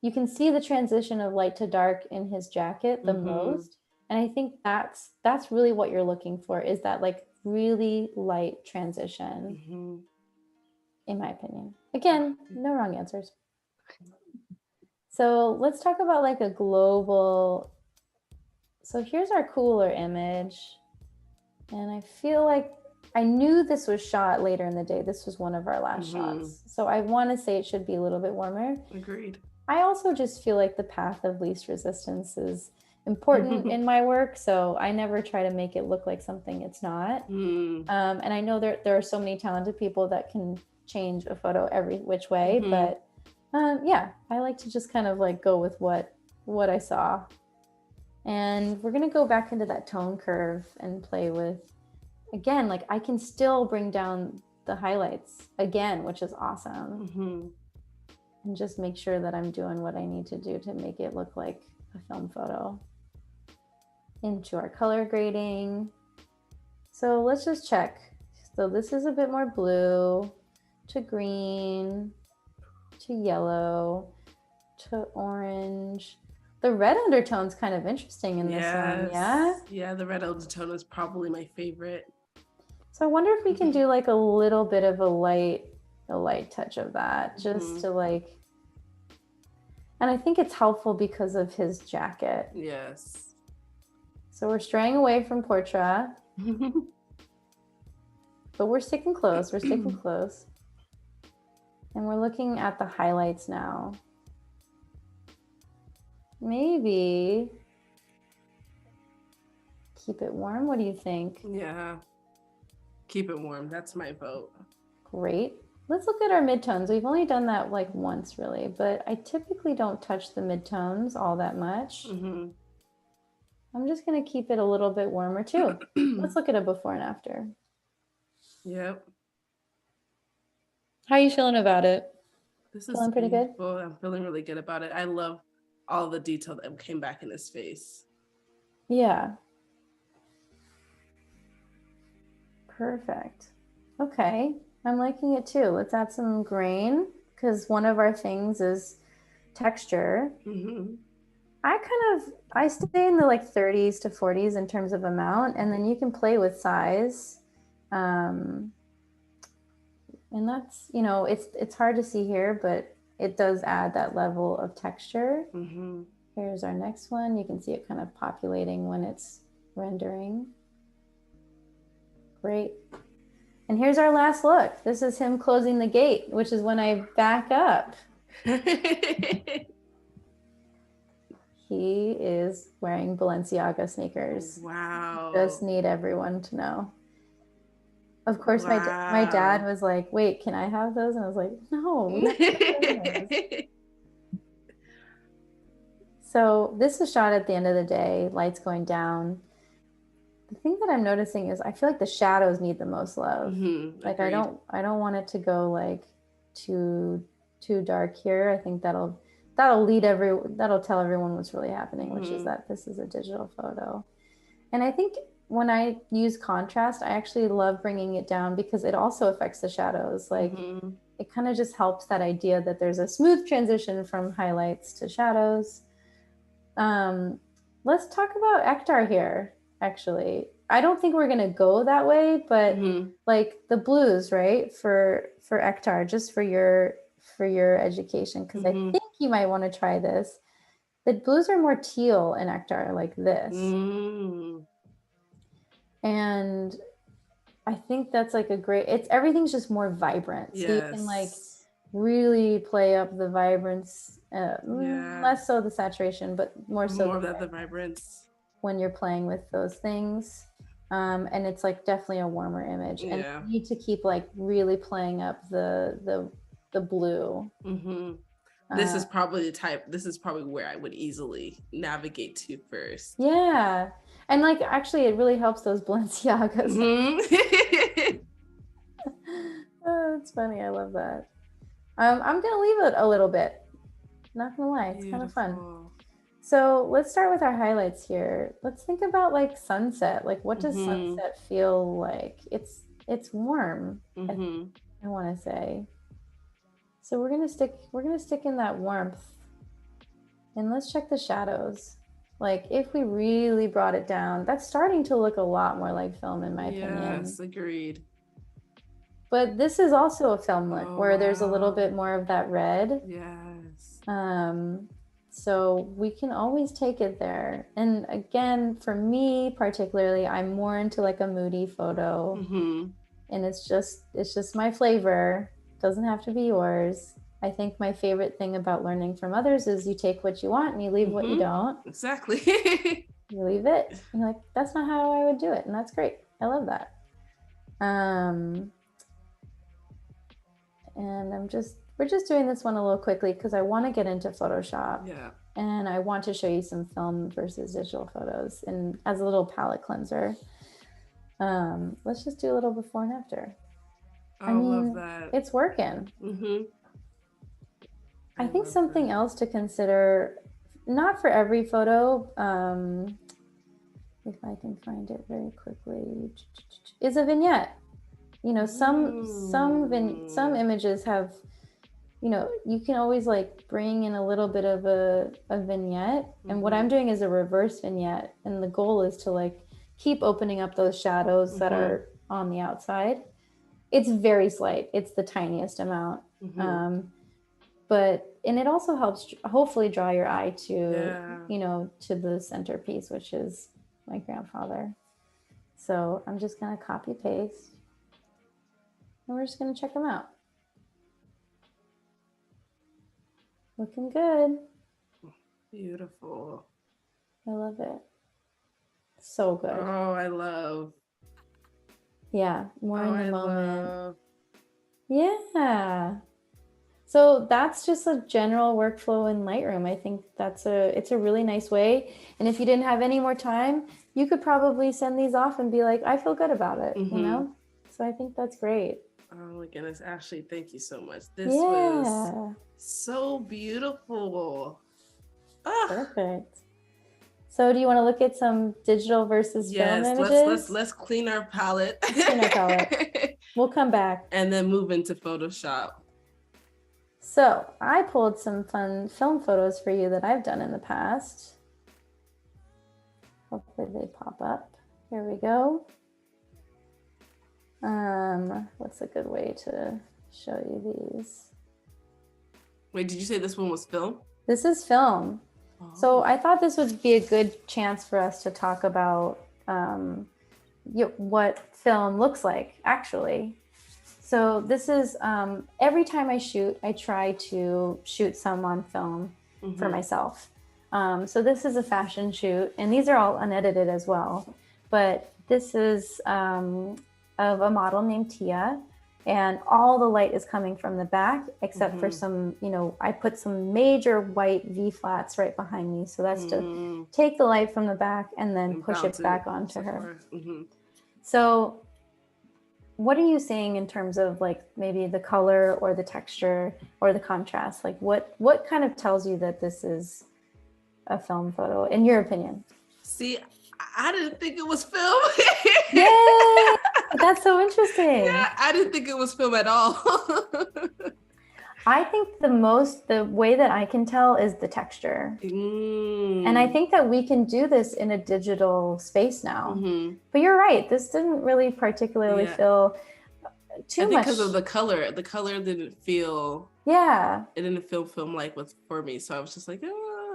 Speaker 2: You can see the transition of light to dark in his jacket the most. And I think that's really what you're looking for, is that like really light transition, in my opinion. Again, no wrong answers. So let's talk about like a global. So here's our cooler image. And I feel like I knew this was shot later in the day. This was one of our last shots. So I want to say it should be a little bit warmer.
Speaker 1: Agreed.
Speaker 2: I also just feel like the path of least resistance is important in my work. So I never try to make it look like something it's not. And I know there are so many talented people that can change a photo every which way. But yeah, I like to just kind of like go with what I saw. And we're going to go back into that tone curve and play with, again, like I can still bring down the highlights again, which is awesome. And just make sure that I'm doing what I need to do to make it look like a film photo. Into our color grading. So let's just check. So this is a bit more blue to green to yellow to orange. The red undertone's kind of interesting in this one, yeah?
Speaker 1: Yeah, the red undertone is probably my favorite.
Speaker 2: So I wonder if we can do like a little bit of a light touch of that, just to like, and I think it's helpful because of his jacket.
Speaker 1: Yes.
Speaker 2: So we're straying away from Portra, but we're sticking close, And we're looking at the highlights now. Maybe keep it warm. What do you think?
Speaker 1: Yeah. Keep it warm. That's my vote.
Speaker 2: Great. Let's look at our midtones. We've only done that like once really, but I typically don't touch the midtones all that much. I'm just going to keep it a little bit warmer too. Let's look at a before and after.
Speaker 1: Yep.
Speaker 2: How are you feeling about it?
Speaker 1: This is
Speaker 2: feeling pretty good?
Speaker 1: I'm feeling really good about it. I love all the detail that came back in his face.
Speaker 2: Yeah. Perfect. Okay. I'm liking it too. Let's add some grain because one of our things is texture. I stay in the like 30s to 40s in terms of amount, and then you can play with size. And that's, you know, it's hard to see here, but it does add that level of texture. Here's our next one. You can see it kind of populating when it's rendering. Great. And here's our last look. This is him closing the gate, which is when I back up. He is wearing Balenciaga sneakers.
Speaker 1: Wow.
Speaker 2: Just need everyone to know. Of course, my dad was like, wait, can I have those? And I was like, no. So this is shot at the end of the day, lights going down. The thing that I'm noticing is I feel like the shadows need the most love. Like I don't want it to go like too dark here. I think that'll tell everyone what's really happening, which is that this is a digital photo. And I think when I use contrast, I actually love bringing it down because it also affects the shadows. Like it kind of just helps that idea that there's a smooth transition from highlights to shadows. Let's talk about Ektar here, actually. I don't think we're going to go that way, but like the blues, right? For Ektar, just for your education, because I think you might want to try this. The blues are more teal in Ektar, like this. And I think that's like everything's just more vibrant. So you can like really play up the vibrance, less so the saturation, but more so
Speaker 1: the vibrance
Speaker 2: when you're playing with those things. And it's like definitely a warmer image. And you need to keep like really playing up the blue.
Speaker 1: This is probably where I would easily navigate to first.
Speaker 2: Yeah. And like actually it really helps those Balenciagas. Oh, it's funny. I love that. I'm gonna leave it a little bit. Not gonna lie, it's kind of fun. So let's start with our highlights here. Let's think about like sunset. Like, what does sunset feel like? It's warm. I want to say. So we're gonna stick in that warmth, and let's check the shadows. Like, if we really brought it down, that's starting to look a lot more like film, in my opinion.
Speaker 1: Yes, agreed.
Speaker 2: But this is also a film look where there's a little bit more of that red.
Speaker 1: Yes.
Speaker 2: So we can always take it there. And again, for me particularly, I'm more into like a moody photo. And it's just my flavor. Doesn't have to be yours. I think my favorite thing about learning from others is you take what you want and you leave what you don't.
Speaker 1: Exactly.
Speaker 2: You leave it and you're like, that's not how I would do it. And that's great. I love that. And we're just doing this one a little quickly because I want to get into Photoshop.
Speaker 1: Yeah.
Speaker 2: And I want to show you some film versus digital photos and as a little palette cleanser. Let's just do a little before and after.
Speaker 1: I love that.
Speaker 2: It's working. I think something else to consider, not for every photo, if I can find it very quickly, is a vignette. You know, some images have, you know, you can always like bring in a little bit of a vignette. And what I'm doing is a reverse vignette. And the goal is to like keep opening up those shadows that are on the outside. It's very slight. It's the tiniest amount. And it also helps hopefully draw your eye to, you know, to the centerpiece, which is my grandfather. So I'm just going to copy paste and we're just going to check them out. Looking good.
Speaker 1: Beautiful.
Speaker 2: I love it. So good.
Speaker 1: Oh, I love.
Speaker 2: Yeah, more in the moment. Yeah. So that's just a general workflow in Lightroom. I think it's a really nice way. And if you didn't have any more time, you could probably send these off and be like, I feel good about it, you know? So I think that's great.
Speaker 1: Oh my goodness, Ashley, thank you so much. This was so beautiful.
Speaker 2: Perfect. So do you want to look at some digital versus film images?
Speaker 1: Let's clean our palette.
Speaker 2: We'll come back.
Speaker 1: And then move into Photoshop.
Speaker 2: So I pulled some fun film photos for you that I've done in the past. Hopefully they pop up. Here we go. What's a good way to show you these?
Speaker 1: Wait, did you say this one was film?
Speaker 2: This is film. So I thought this would be a good chance for us to talk about what film looks like, actually. So this is, every time I shoot, I try to shoot some on film for myself. So this is a fashion shoot, and these are all unedited as well. But this is of a model named Tia, and all the light is coming from the back, except for some, you know, I put some major white V-flats right behind me. So that's to take the light from the back and then push it back onto her. So what are you seeing in terms of like maybe the color or the texture or the contrast? Like what kind of tells you that this is a film photo, in your opinion?
Speaker 1: See, I didn't think it was film.
Speaker 2: Yay! That's so interesting.
Speaker 1: Yeah, I didn't think it was film at all.
Speaker 2: I think the way that I can tell is the texture. And I think that we can do this in a digital space now. But you're right, this didn't really particularly feel too much.
Speaker 1: Because of the color. The color didn't feel, it didn't feel film-like for me. So I was just like,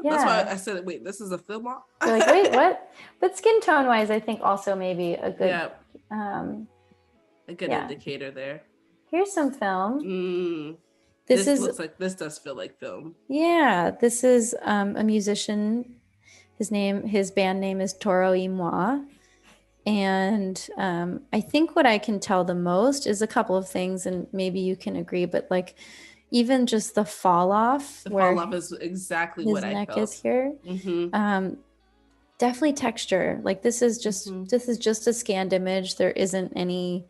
Speaker 1: that's why I said, wait, this is a film?
Speaker 2: You're like, wait, what? But skin tone wise, I think also maybe a good,
Speaker 1: a good indicator there.
Speaker 2: Here's some film.
Speaker 1: This looks like, this does feel like film.
Speaker 2: Yeah, this is a musician. His band name is Toro y Moi. And I think what I can tell the most is a couple of things, and maybe you can agree, but like even just the fall off.
Speaker 1: The fall off is exactly what I felt.
Speaker 2: His neck is here. Definitely texture. Like this is just a scanned image. There isn't any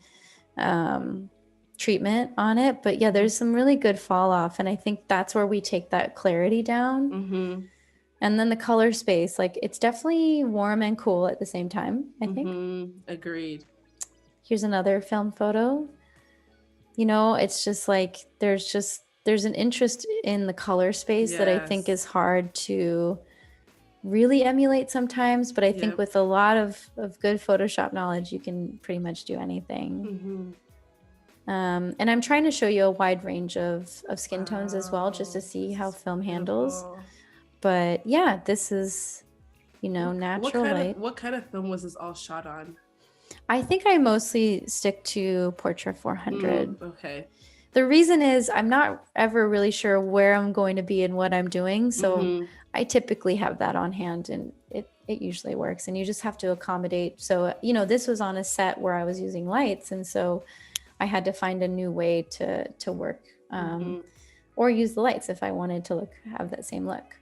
Speaker 2: treatment on it. But yeah, there's some really good fall off. And I think that's where we take that clarity down.
Speaker 1: Mm-hmm.
Speaker 2: And then the color space, like it's definitely warm and cool at the same time, I think.
Speaker 1: Mm-hmm. Agreed.
Speaker 2: Here's another film photo. You know, it's just like there's an interest in the color space that I think is hard to really emulate sometimes, but I think with a lot of good Photoshop knowledge, you can pretty much do anything.
Speaker 1: Mm-hmm.
Speaker 2: And I'm trying to show you a wide range of skin tones as well, just to see how film handles. But yeah, this is, you know, natural light.
Speaker 1: What kind of film was this all shot on?
Speaker 2: I think I mostly stick to Portra 400.
Speaker 1: Okay.
Speaker 2: The reason is I'm not ever really sure where I'm going to be and what I'm doing. So I typically have that on hand, and it usually works. And you just have to accommodate. So, you know, this was on a set where I was using lights. And so I had to find a new way to work or use the lights if I wanted to have that same look.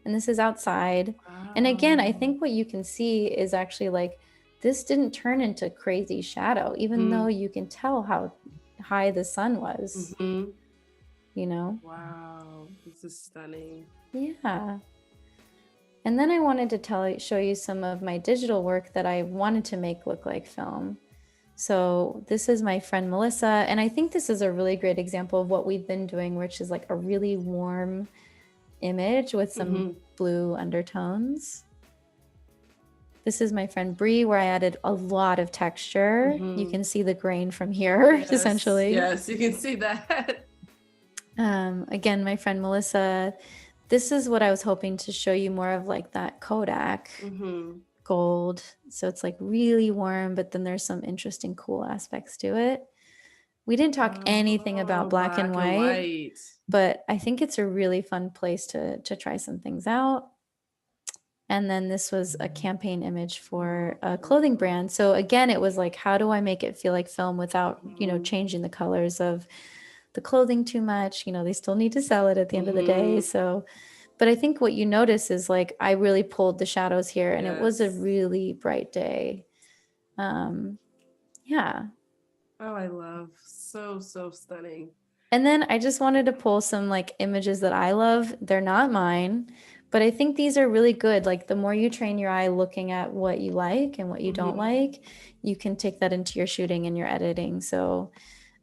Speaker 2: And this is outside. Wow. And again, I think what you can see is actually like, this didn't turn into crazy shadow, even though you can tell how high the sun was, you know?
Speaker 1: Wow, this is stunning.
Speaker 2: Yeah. And then I wanted to show you some of my digital work that I wanted to make look like film. So this is my friend Melissa, and I think this is a really great example of what we've been doing, which is like a really warm image with some blue undertones. This is my friend Bree, where I added a lot of texture. You can see the grain from here, essentially.
Speaker 1: Yes, you can see that.
Speaker 2: Again, my friend Melissa, this is what I was hoping to show you more of, like that Kodak gold. So it's like really warm, but then there's some interesting, cool aspects to it. We didn't talk anything about black and white, but I think it's a really fun place to try some things out. And then this was a campaign image for a clothing brand. So again, it was like, how do I make it feel like film without, you know, changing the colors of the clothing too much? You know, they still need to sell it at the end of the day. So, but I think what you notice is like, I really pulled the shadows here, and it was a really bright day. Yeah.
Speaker 1: Oh, I love. So stunning.
Speaker 2: And then I just wanted to pull some like images that I love. They're not mine, but I think these are really good. Like the more you train your eye looking at what you like and what you don't like, you can take that into your shooting and your editing. So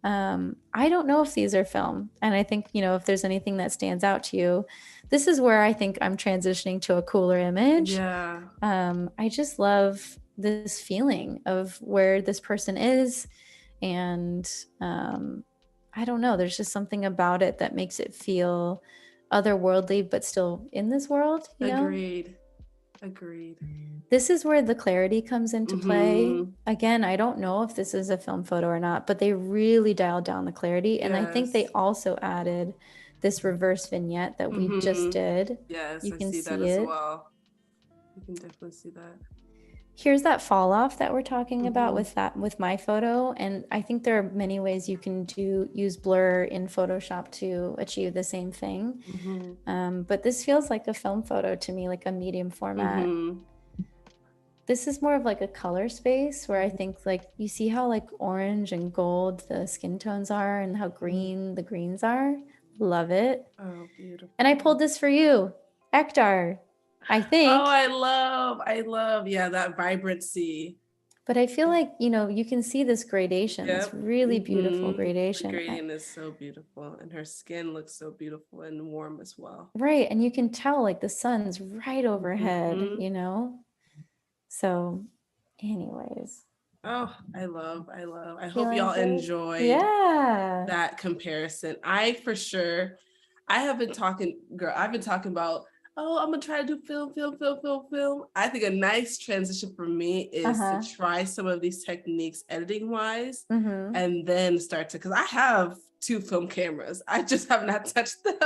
Speaker 2: I don't know if these are film. And I think, you know, if there's anything that stands out to you, this is where I think I'm transitioning to a cooler image.
Speaker 1: Yeah.
Speaker 2: I just love this feeling of where this person is. And I don't know, there's just something about it that makes it feel otherworldly, but still in this world, you know?
Speaker 1: Agreed.
Speaker 2: This is where the clarity comes into play. Again, I don't know if this is a film photo or not, but they really dialed down the clarity. And I think they also added this reverse vignette that we just did.
Speaker 1: Yes,
Speaker 2: you can
Speaker 1: see that
Speaker 2: it
Speaker 1: as well. You can definitely see that.
Speaker 2: Here's that fall off that we're talking about with my photo. And I think there are many ways you can use blur in Photoshop to achieve the same thing. But this feels like a film photo to me, like a medium format. This is more of like a color space where I think like you see how like orange and gold the skin tones are and how green the greens are. Love it.
Speaker 1: Oh, beautiful.
Speaker 2: And I pulled this for you, Ektar. I think.
Speaker 1: Oh, I love, yeah, that vibrancy.
Speaker 2: But I feel like, you know, you can see this gradation, this really beautiful gradation.
Speaker 1: The gradient is so beautiful, and her skin looks so beautiful and warm as well.
Speaker 2: Right, and you can tell like the sun's right overhead, you know? So anyways.
Speaker 1: Oh, I love. I hope y'all enjoyed that comparison. I have been talking, girl, I've been talking about, oh, I'm gonna try to do film. I think a nice transition for me is to try some of these techniques editing wise, and then start to, because I have 2 film cameras. I just have not touched them.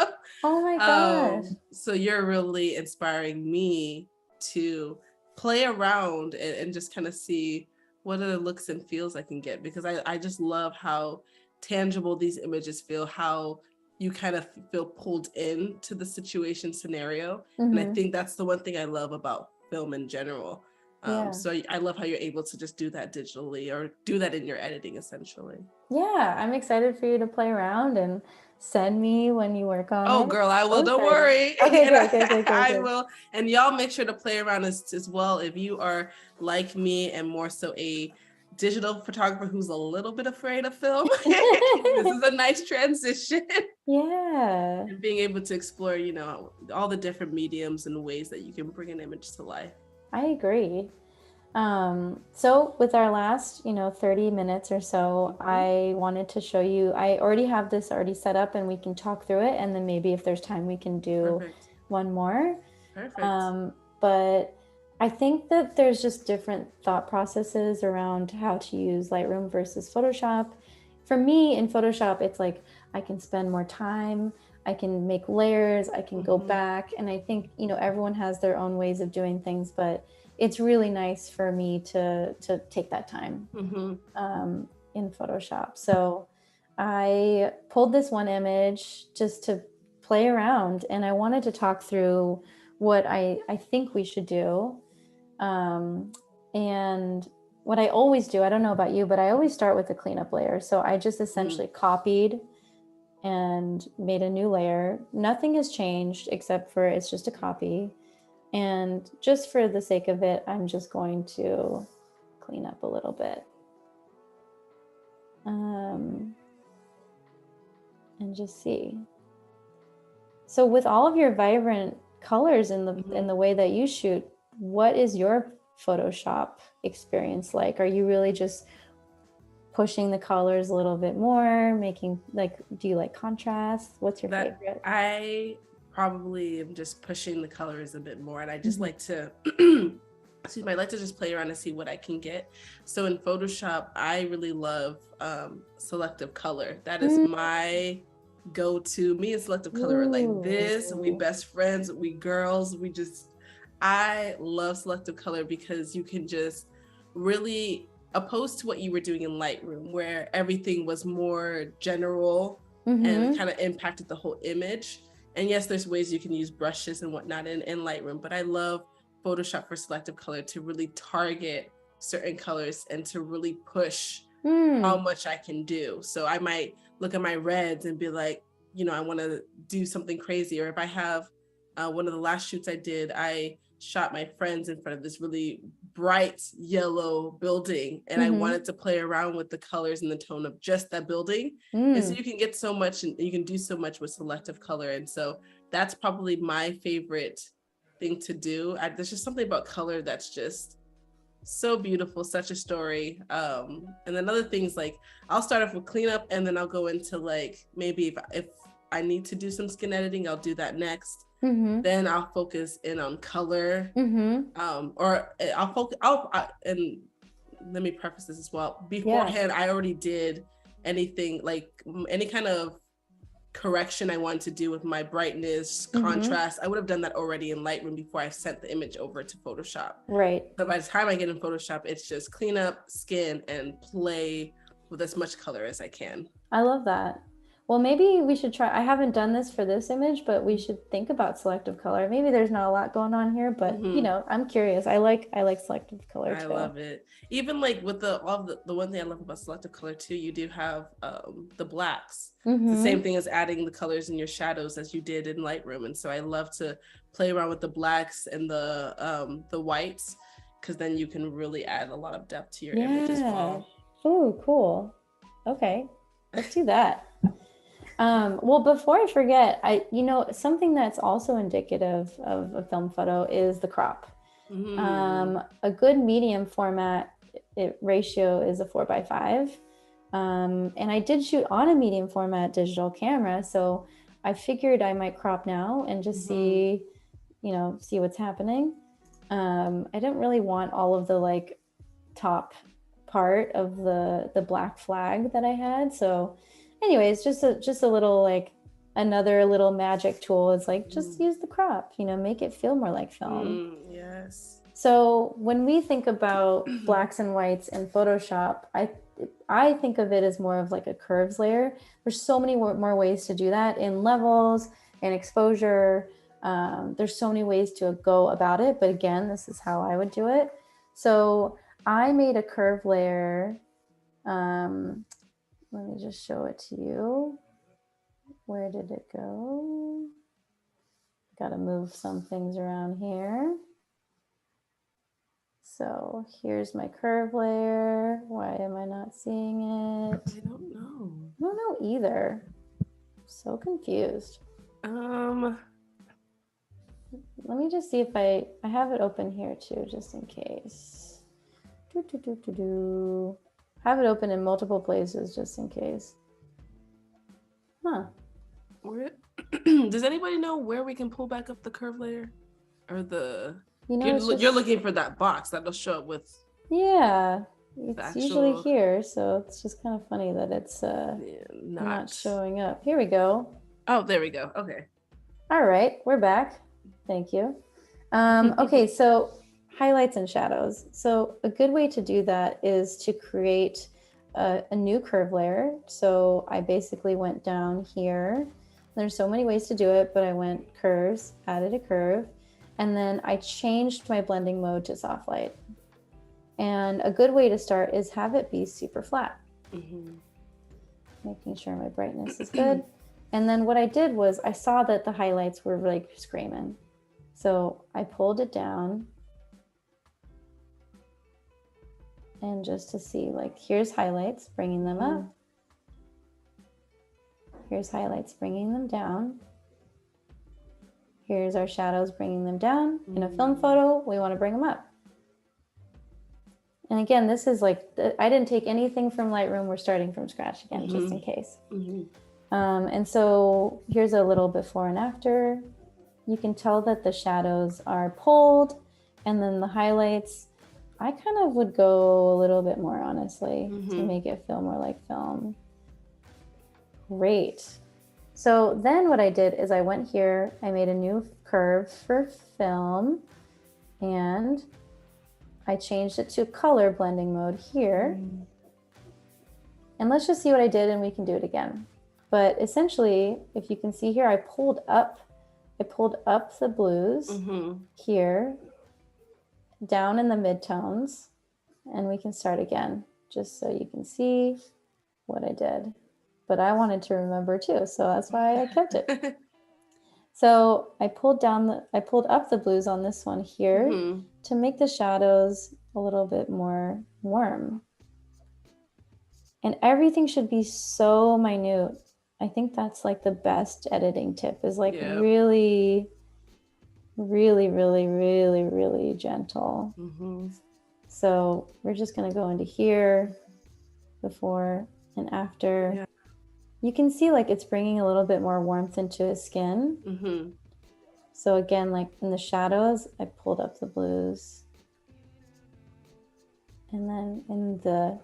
Speaker 2: Oh my gosh.
Speaker 1: So you're really inspiring me to play around and just kind of see what other looks and feels I can get, because I just love how tangible these images feel, how you kind of feel pulled into the situation scenario. And I think that's the one thing I love about film in general.
Speaker 2: Yeah.
Speaker 1: So I love how you're able to just do that digitally or do that in your editing essentially.
Speaker 2: Yeah, I'm excited for you to play around and send me when you work on
Speaker 1: Oh,
Speaker 2: it.
Speaker 1: girl, I will.
Speaker 2: So
Speaker 1: Don't
Speaker 2: excited.
Speaker 1: worry.
Speaker 2: Okay,
Speaker 1: And
Speaker 2: good.
Speaker 1: I will. And y'all make sure to play around as well. If you are like me and more so a digital photographer who's a little bit afraid of film, this is a nice transition.
Speaker 2: Yeah.
Speaker 1: And being able to explore, all the different mediums and ways that you can bring an image to life.
Speaker 2: I agree. So with our last, 30 minutes or so, I wanted to show you, I already have this already set up and we can talk through it. And then maybe if there's time, we can do one more.
Speaker 1: Perfect.
Speaker 2: But I think that there's just different thought processes around how to use Lightroom versus Photoshop. For me in Photoshop, it's like I can spend more time, I can make layers, I can go back. And I think, everyone has their own ways of doing things, but it's really nice for me to take that time in Photoshop. So I pulled this one image just to play around, and I wanted to talk through what I think we should do. And what I always do, I don't know about you, but I always start with a cleanup layer. So I just essentially copied and made a new layer. Nothing has changed except for it's just a copy. And just for the sake of it, I'm just going to clean up a little bit. And just see. So with all of your vibrant colors in the way that you shoot, what is your Photoshop experience like? Are you really just pushing the colors a little bit more, do you like contrast? What's your favorite?
Speaker 1: I probably am just pushing the colors a bit more, and I just like to excuse me, I like to just play around and see what I can get. So in Photoshop, I really love Selective Color. That is my go-to. Me and Selective Color are like this. We best friends, we girls, I love Selective Color because you can just really, opposed to what you were doing in Lightroom, where everything was more general and kind of impacted the whole image. And yes, there's ways you can use brushes and whatnot in Lightroom, but I love Photoshop for Selective Color to really target certain colors and to really push how much I can do. So I might look at my reds and be like, I want to do something crazy. Or if I have one of the last shoots I did, I shot my friends in front of this really bright yellow building, and I wanted to play around with the colors and the tone of just that building. And so you can get so much and you can do so much with Selective Color. And so that's probably my favorite thing to do. There's just something about color that's just so beautiful, such a story. And then other things, like I'll start off with cleanup and then I'll go into like, maybe if I need to do some skin editing, I'll do that next. Then I'll focus in on color, or I'll focus. And let me preface this as well. Beforehand, I already did anything, like any kind of correction I wanted to do with my brightness, contrast. I would have done that already in Lightroom before I sent the image over to Photoshop.
Speaker 2: Right.
Speaker 1: So by the time I get in Photoshop, it's just clean up, skin, and play with as much color as I can.
Speaker 2: I love that. Well, maybe we should try. I haven't done this for this image, but we should think about Selective Color. Maybe there's not a lot going on here, but I'm curious. I like Selective Color too.
Speaker 1: I love it. Even like with the one thing I love about Selective Color too, you do have the blacks. It's the same thing as adding the colors in your shadows as you did in Lightroom. And so I love to play around with the blacks and the whites, because then you can really add a lot of depth to your image as well.
Speaker 2: Oh, cool. Okay, let's do that. Well, before I forget, something that's also indicative of a film photo is the crop. A good medium format ratio is a 4:5. And I did shoot on a medium format digital camera, so I figured I might crop now and just see what's happening. I didn't really want all of the like top part of the black flag that I had, so anyways, just a little, like, another little magic tool is like, just use the crop, make it feel more like film.
Speaker 1: Yes.
Speaker 2: So when we think about blacks and whites in Photoshop, I think of it as more of like a curves layer. There's so many more ways to do that in levels and exposure. There's so many ways to go about it, but again, this is how I would do it. So I made a curve layer. Let me just show it to you. Where did it go? Got to move some things around here. So here's my curve layer. Why am I not seeing it?
Speaker 1: I don't know.
Speaker 2: I don't know either. I'm so confused. Let me just see if I have it open here too, just in case. Have it open in multiple places just in case. Huh.
Speaker 1: Does anybody know where we can pull back up the curve layer? Or the... you're looking for that box that'll show up with...
Speaker 2: Yeah, it's usually here, so it's just kind of funny that it's not showing up. Here we go.
Speaker 1: Oh, there we go. Okay.
Speaker 2: All right, we're back. Thank you. Okay, so highlights and shadows. So a good way to do that is to create a new curve layer. So I basically went down here. There's so many ways to do it, but I went curves, added a curve, and then I changed my blending mode to soft light. And a good way to start is have it be super flat. Making sure my brightness is good. And then what I did was I saw that the highlights were like screaming. So I pulled it down. And just to see, like, here's highlights, bringing them up. Here's highlights, bringing them down. Here's our shadows, bringing them down. In a film photo, we want to bring them up. And again, this is like, I didn't take anything from Lightroom. We're starting from scratch again, just in case. And so here's a little before and after. You can tell that the shadows are pulled, and then the highlights, I kind of would go a little bit more, honestly, to make it feel more like film. Great. So then what I did is I went here, I made a new curve for film, and I changed it to color blending mode here. And let's just see what I did, and we can do it again. But essentially, if you can see here, I pulled up the blues here, down in the midtones, and we can start again, just so you can see what I did. But I wanted to remember too, so that's why I kept it. So I pulled up the blues on this one here to make the shadows a little bit more warm. And everything should be so minute. I think that's like the best editing tip, is like really, really, really, really, really gentle. So we're just gonna go into here, before and after. You can see like it's bringing a little bit more warmth into his skin. So again, like in the shadows, I pulled up the blues. And then in the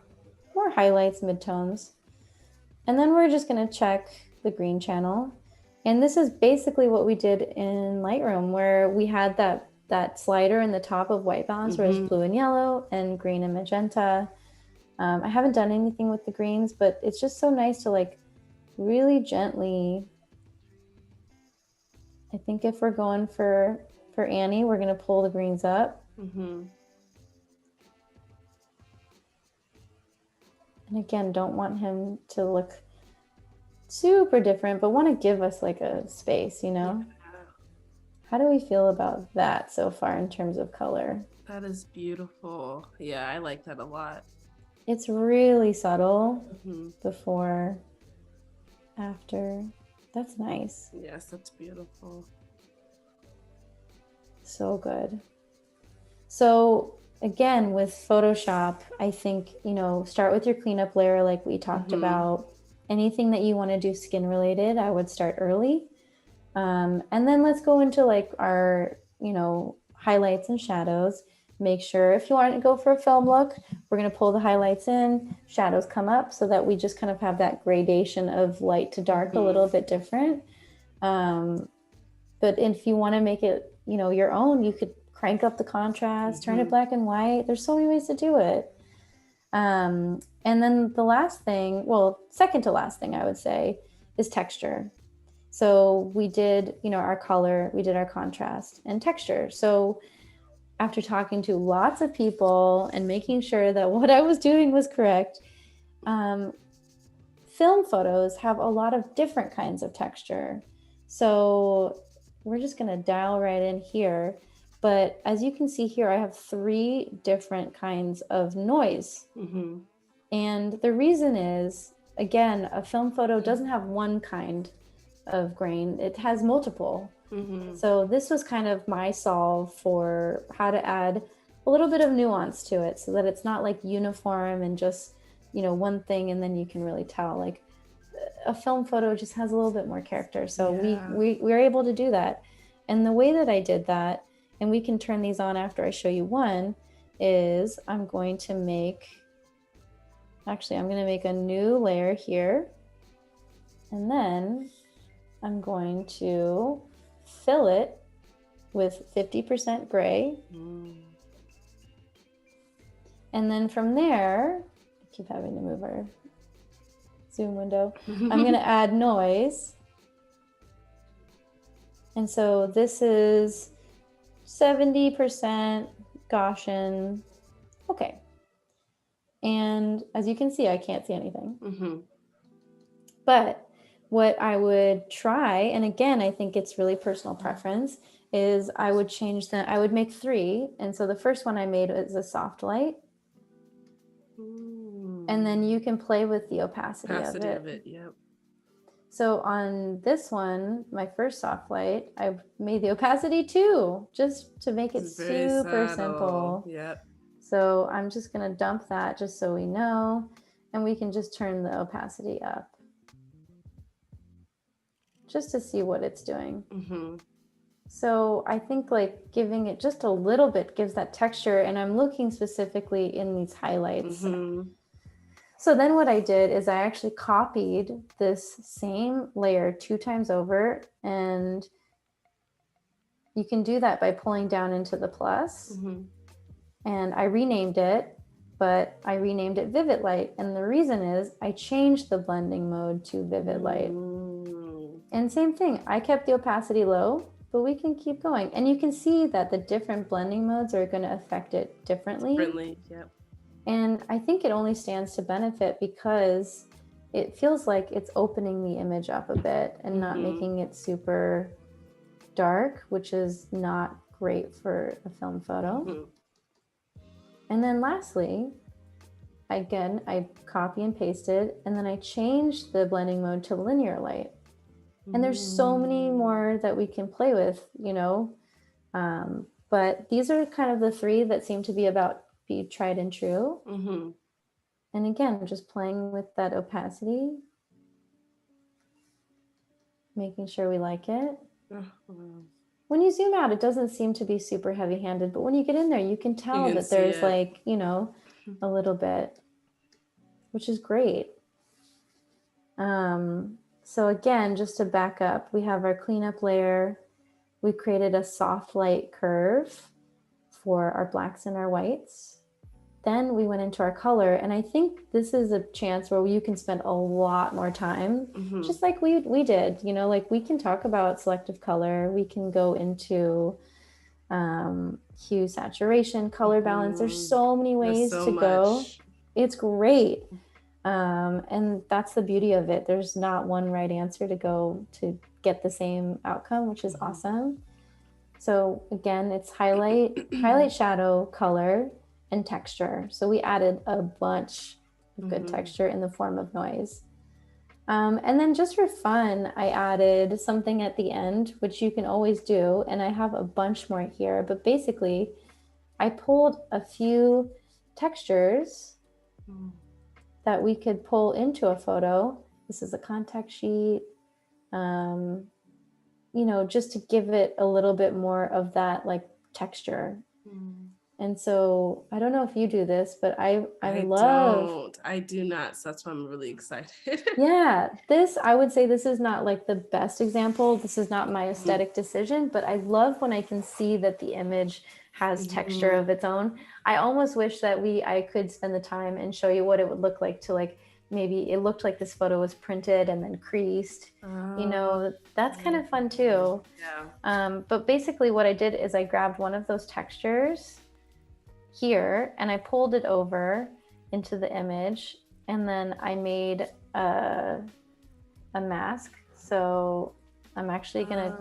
Speaker 2: more highlights, midtones. And then we're just gonna check the green channel. And this is basically what we did in Lightroom, where we had that slider in the top of white balance where it's blue and yellow and green and magenta. I haven't done anything with the greens, but it's just so nice to like really gently. I think if we're going for Annie, we're gonna pull the greens up. And again, don't want him to look super different, but want to give us like a space, you know? How do we feel about that so far in terms of color?
Speaker 1: That is beautiful. Yeah, I like that a lot.
Speaker 2: It's really subtle. Before, after. That's nice.
Speaker 1: Yes, that's beautiful.
Speaker 2: So good. So again, with Photoshop, I think, you know, start with your cleanup layer like we talked about. Anything that you want to do skin related, I would start early. And then let's go into like our, you know, highlights and shadows. Make sure if you want to go for a film look, we're going to pull the highlights in, shadows come up, so that we just kind of have that gradation of light to dark a little bit different. But if you want to make it, you know, your own, you could crank up the contrast, turn it black and white. There's so many ways to do it. And then the last thing, well, second to last thing I would say is texture. So we did, you know, our color, we did our contrast and texture. So after talking to lots of people and making sure that what I was doing was correct, film photos have a lot of different kinds of texture. So we're just going to dial right in here. But as you can see here, I have 3 different kinds of noise.
Speaker 1: Mm-hmm.
Speaker 2: And the reason is, again, a film photo doesn't have one kind of grain, it has multiple.
Speaker 1: Mm-hmm.
Speaker 2: So this was kind of my solve for how to add a little bit of nuance to it so that it's not like uniform and just, you know, one thing and then you can really tell. Like a film photo just has a little bit more character. So we were able to do that. And the way that I did that, and we can turn these on after I show you one, is I'm going to make a new layer here. And then I'm going to fill it with 50% gray. And then from there, I keep having to move our zoom window. I'm going to add noise. And so this is 70% Gaussian. Okay. And as you can see, I can't see anything.
Speaker 1: Mm-hmm.
Speaker 2: But what I would try, and again, I think it's really personal preference, is I would make 3. And so the first one I made is a soft light. And then you can play with the opacity of it.
Speaker 1: Yep.
Speaker 2: So on this one, my first soft light, I made the opacity 2, just to make it super simple.
Speaker 1: Yep.
Speaker 2: So I'm just going to dump that just so we know, and we can just turn the opacity up just to see what it's doing.
Speaker 1: Mm-hmm.
Speaker 2: So I think like giving it just a little bit gives that texture, and I'm looking specifically in these highlights.
Speaker 1: Mm-hmm.
Speaker 2: So then what I did is I actually copied this same layer 2 times over, and you can do that by pulling down into the plus.
Speaker 1: Mm-hmm.
Speaker 2: And I renamed it, but I renamed it Vivid Light. And the reason is I changed the blending mode to Vivid Light. And same thing, I kept the opacity low, but we can keep going. And you can see that the different blending modes are going to affect it differently.
Speaker 1: Yep.
Speaker 2: And I think it only stands to benefit because it feels like it's opening the image up a bit and not making it super dark, which is not great for a film photo. Mm-hmm. And then lastly, again, I copy and pasted, and then I changed the blending mode to linear light. And there's so many more that we can play with, you know, but these are kind of the 3 that seem to be tried and true. Mm-hmm. And again, just playing with that opacity, making sure we like it. When you zoom out, it doesn't seem to be super heavy-handed, but when you get in there, you can tell that there's like, you know, a little bit, which is great. So again, just to back up, we have our cleanup layer. We created a soft light curve for our blacks and our whites. Then we went into our color, and I think this is a chance where you can spend a lot more time, just like we did, you know, like we can talk about selective color. We can go into hue, saturation, color balance. There's so many ways to go. It's great. And that's the beauty of it. There's not one right answer to go to get the same outcome, which is awesome. So again, it's highlight, shadow, color, and texture. So we added a bunch of good texture in the form of noise. And then just for fun, I added something at the end, which you can always do. And I have a bunch more here, but basically I pulled a few textures that we could pull into a photo. This is a contact sheet, you know, just to give it a little bit more of that like texture. And so I don't know if you do this, but I
Speaker 1: do not. So that's why I'm really excited.
Speaker 2: Yeah, I would say this is not like the best example. This is not my aesthetic decision, but I love when I can see that the image has texture of its own. I almost wish that I could spend the time and show you what it would look like to like maybe it looked like this photo was printed and then creased. You know, that's kind of fun too.
Speaker 1: Yeah.
Speaker 2: But basically what I did is I grabbed one of those textures here and I pulled it over into the image, and then I made a mask. So I'm actually going to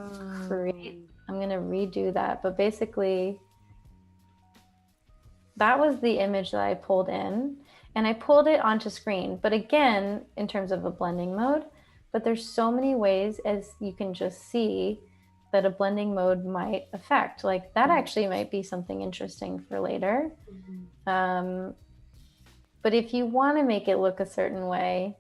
Speaker 2: I'm going to redo that. But basically that was the image that I pulled in, and I pulled it onto screen. But again, in terms of a blending mode, but there's so many ways, as you can just see, that a blending mode might affect. Like that actually might be something interesting for later. But if you want to make it look a certain way,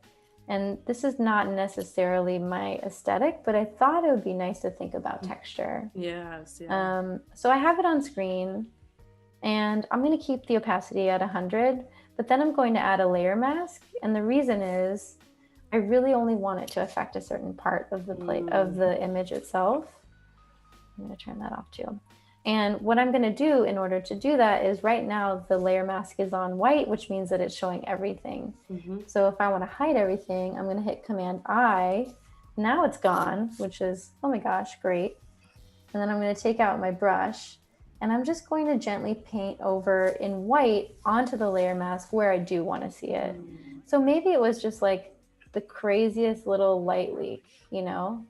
Speaker 2: and this is not necessarily my aesthetic, but I thought it would be nice to think about texture.
Speaker 1: Yes.
Speaker 2: So I have it on screen, and I'm going to keep the opacity at 100, but then I'm going to add a layer mask. And the reason is I really only want it to affect a certain part of the of the image itself. I'm going to turn that off too. And what I'm going to do in order to do that is, right now the layer mask is on white, which means that it's showing everything. So if I want to hide everything, I'm going to hit Command I. Now it's gone, which is, oh my gosh, great. And then I'm going to take out my brush, and I'm just going to gently paint over in white onto the layer mask where I do want to see it. So maybe it was just like the craziest little light leak, you know,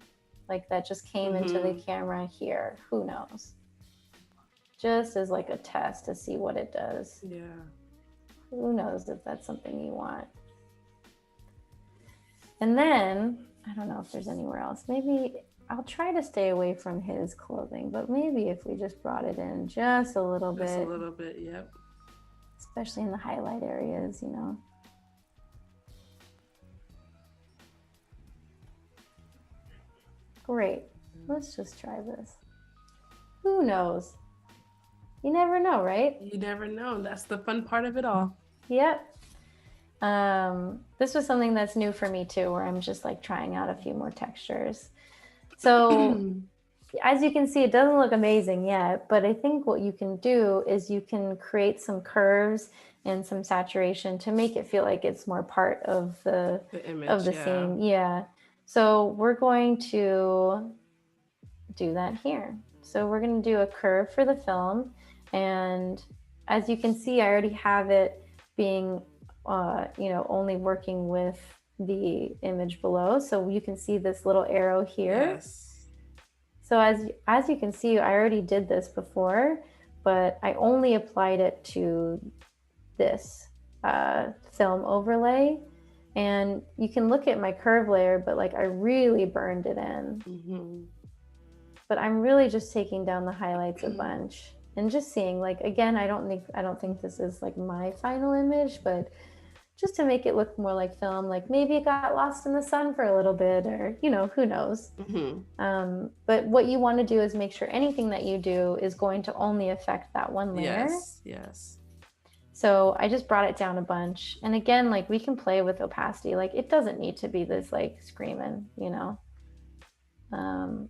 Speaker 2: like that just came into the camera here. Who knows? Just as like a test to see what it does.
Speaker 1: Yeah.
Speaker 2: Who knows if that's something you want. And then, I don't know if there's anywhere else. Maybe I'll try to stay away from his clothing, but maybe if we just brought it in just a little bit.
Speaker 1: Just a little bit, yep.
Speaker 2: Especially in the highlight areas, you know. Great. Let's just try this. Who knows? You never know, right?
Speaker 1: You never know. That's the fun part of it all.
Speaker 2: Yep. This was something that's new for me too, where I'm just like trying out a few more textures. So as you can see, it doesn't look amazing yet, but I think what you can do is you can create some curves and some saturation to make it feel like it's more part of the image, of the scene. Yeah. So we're going to do that here. So we're going to do a curve for the film. And as you can see, I already have it being, you know, only working with the image below. So you can see this little arrow here.
Speaker 1: Yes.
Speaker 2: So as you can see, I already did this before, but I only applied it to this film overlay. And you can look at my curve layer, but like I really burned it in. But I'm really just taking down the highlights a bunch and just seeing, like, again, I don't think this is like my final image, but just to make it look more like film, like maybe it got lost in the sun for a little bit, or, you know, who knows. But what you want to do is make sure anything that you do is going to only affect that one layer.
Speaker 1: Yes.
Speaker 2: So I just brought it down a bunch. And again, like we can play with opacity. Like it doesn't need to be this like screaming, you know,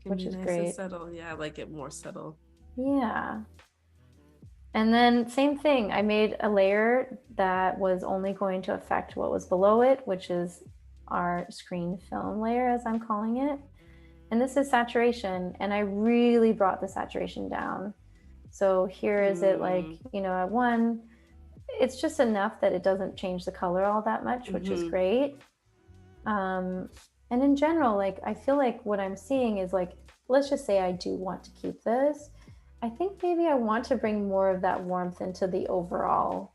Speaker 2: which is
Speaker 1: nice
Speaker 2: great.
Speaker 1: And subtle. Yeah, I like it more subtle.
Speaker 2: Yeah. And then same thing, I made a layer that was only going to affect what was below it, which is our screen film layer, as I'm calling it. And this is saturation. And I really brought the saturation down. So here is it like, you know, at 1, it's just enough that it doesn't change the color all that much, which is great. And in general, like, I feel like what I'm seeing is like, let's just say I do want to keep this. I think maybe I want to bring more of that warmth into the overall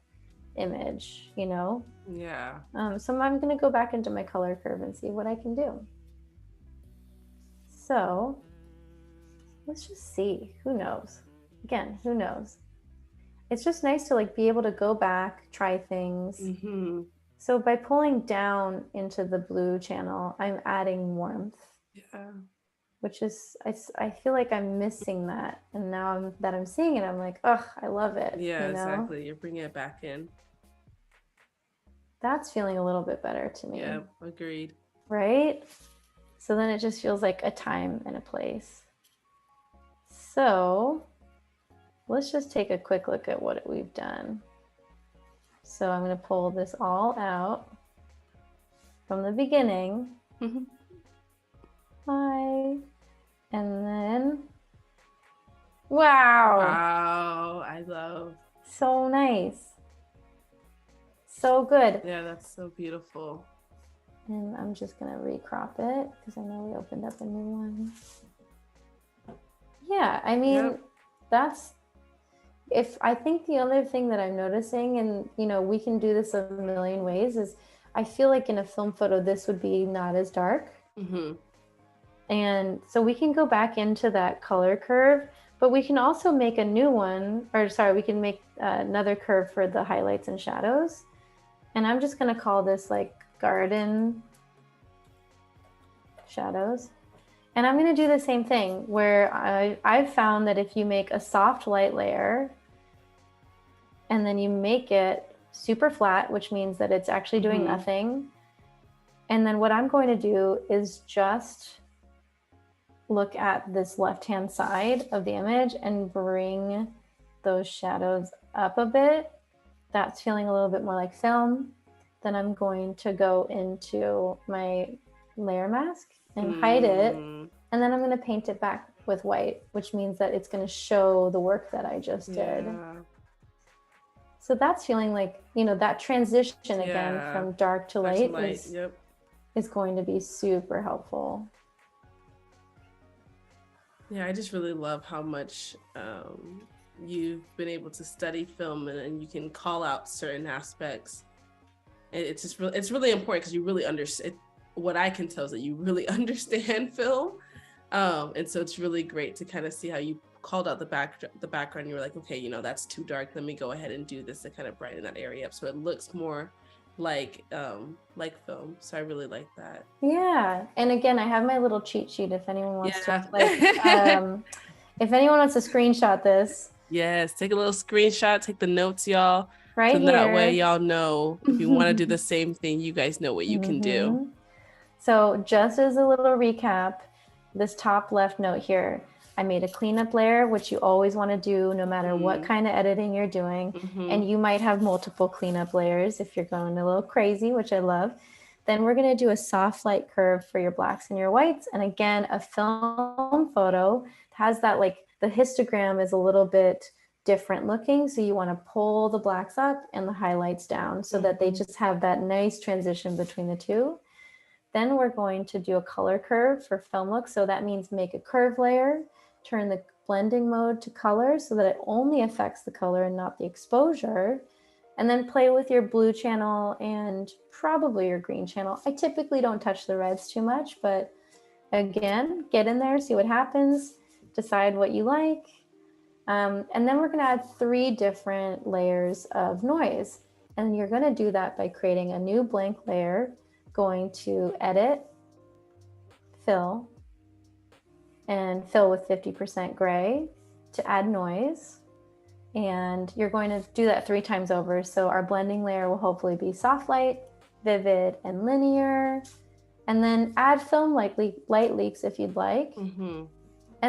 Speaker 2: image, you know?
Speaker 1: Yeah.
Speaker 2: So I'm going to go back into my color curve and see what I can do. So let's just see. Who knows? Again, who knows? It's just nice to like be able to go back, try things. So by pulling down into the blue channel, I'm adding warmth.
Speaker 1: Yeah.
Speaker 2: Which is, I feel like I'm missing that. And now that I'm seeing it, I'm like, oh, I love it.
Speaker 1: Yeah,
Speaker 2: you know?
Speaker 1: exactly. You're bringing it back in.
Speaker 2: That's feeling a little bit better to me.
Speaker 1: Yeah, agreed.
Speaker 2: Right? So then it just feels like a time and a place. So let's just take a quick look at what we've done. So I'm going to pull this all out. from the beginning.
Speaker 1: Mm-hmm.
Speaker 2: Hi. And then, wow.
Speaker 1: Wow, I love.
Speaker 2: So nice. So good.
Speaker 1: Yeah, that's so beautiful.
Speaker 2: And I'm just going to recrop it because I know we opened up a new one. Yeah, I mean, that's, if I think the other thing that I'm noticing, and you know, we can do this a million ways, is I feel like in a film photo, this would be not as dark.
Speaker 1: Mm-hmm.
Speaker 2: And so we can go back into that color curve, but we can also make a new one, or sorry, we can make another curve for the highlights and shadows. And I'm just going to call this like garden shadows. And I'm going to do the same thing where I've found that if you make a soft light layer and then you make it super flat, which means that it's actually doing nothing. And then what I'm going to do is just look at this left-hand side of the image and bring those shadows up a bit. That's feeling a little bit more like film. Then I'm going to go into my layer mask and hide it. And then I'm going to paint it back with white, which means that it's going to show the work that I just did. So that's feeling like, you know, that transition again from dark to light is going to be super helpful.
Speaker 1: Yeah, I just really love how much you've been able to study film and you can call out certain aspects. And it's just really, it's really important because you really understand. What I can tell is that you really understand film, and so it's really great to kind of see how you called out the background. You were like, okay, you know, that's too dark. Let me go ahead and do this to kind of brighten that area up so it looks more like film. So I really like that.
Speaker 2: Yeah, and again, I have my little cheat sheet if anyone wants to if anyone wants to screenshot this.
Speaker 1: Yes, take a little screenshot, take the notes, y'all.
Speaker 2: Right
Speaker 1: so
Speaker 2: here.
Speaker 1: That way y'all know if you want to do the same thing, you guys know what you can do.
Speaker 2: So just as a little recap, this top left note here, I made a cleanup layer, which you always want to do no matter what kind of editing you're doing. And you might have multiple cleanup layers if you're going a little crazy, which I love. Then we're going to do a soft light curve for your blacks and your whites. And again, a film photo has that, like the histogram is a little bit different looking. So you want to pull the blacks up and the highlights down so that they just have that nice transition between the two. Then we're going to do a color curve for film look. So that means make a curve layer, turn the blending mode to color so that it only affects the color and not the exposure. And then play with your blue channel and probably your green channel. I typically don't touch the reds too much, but again, get in there, see what happens, decide what you like. And then we're gonna add 3 different layers of noise. And you're gonna do that by creating a new blank layer, going to edit, fill, and fill with 50% gray to add noise. And you're going to do that 3 times over. So our blending layer will hopefully be soft light, vivid, and linear. And then add film light leaks if you'd like. And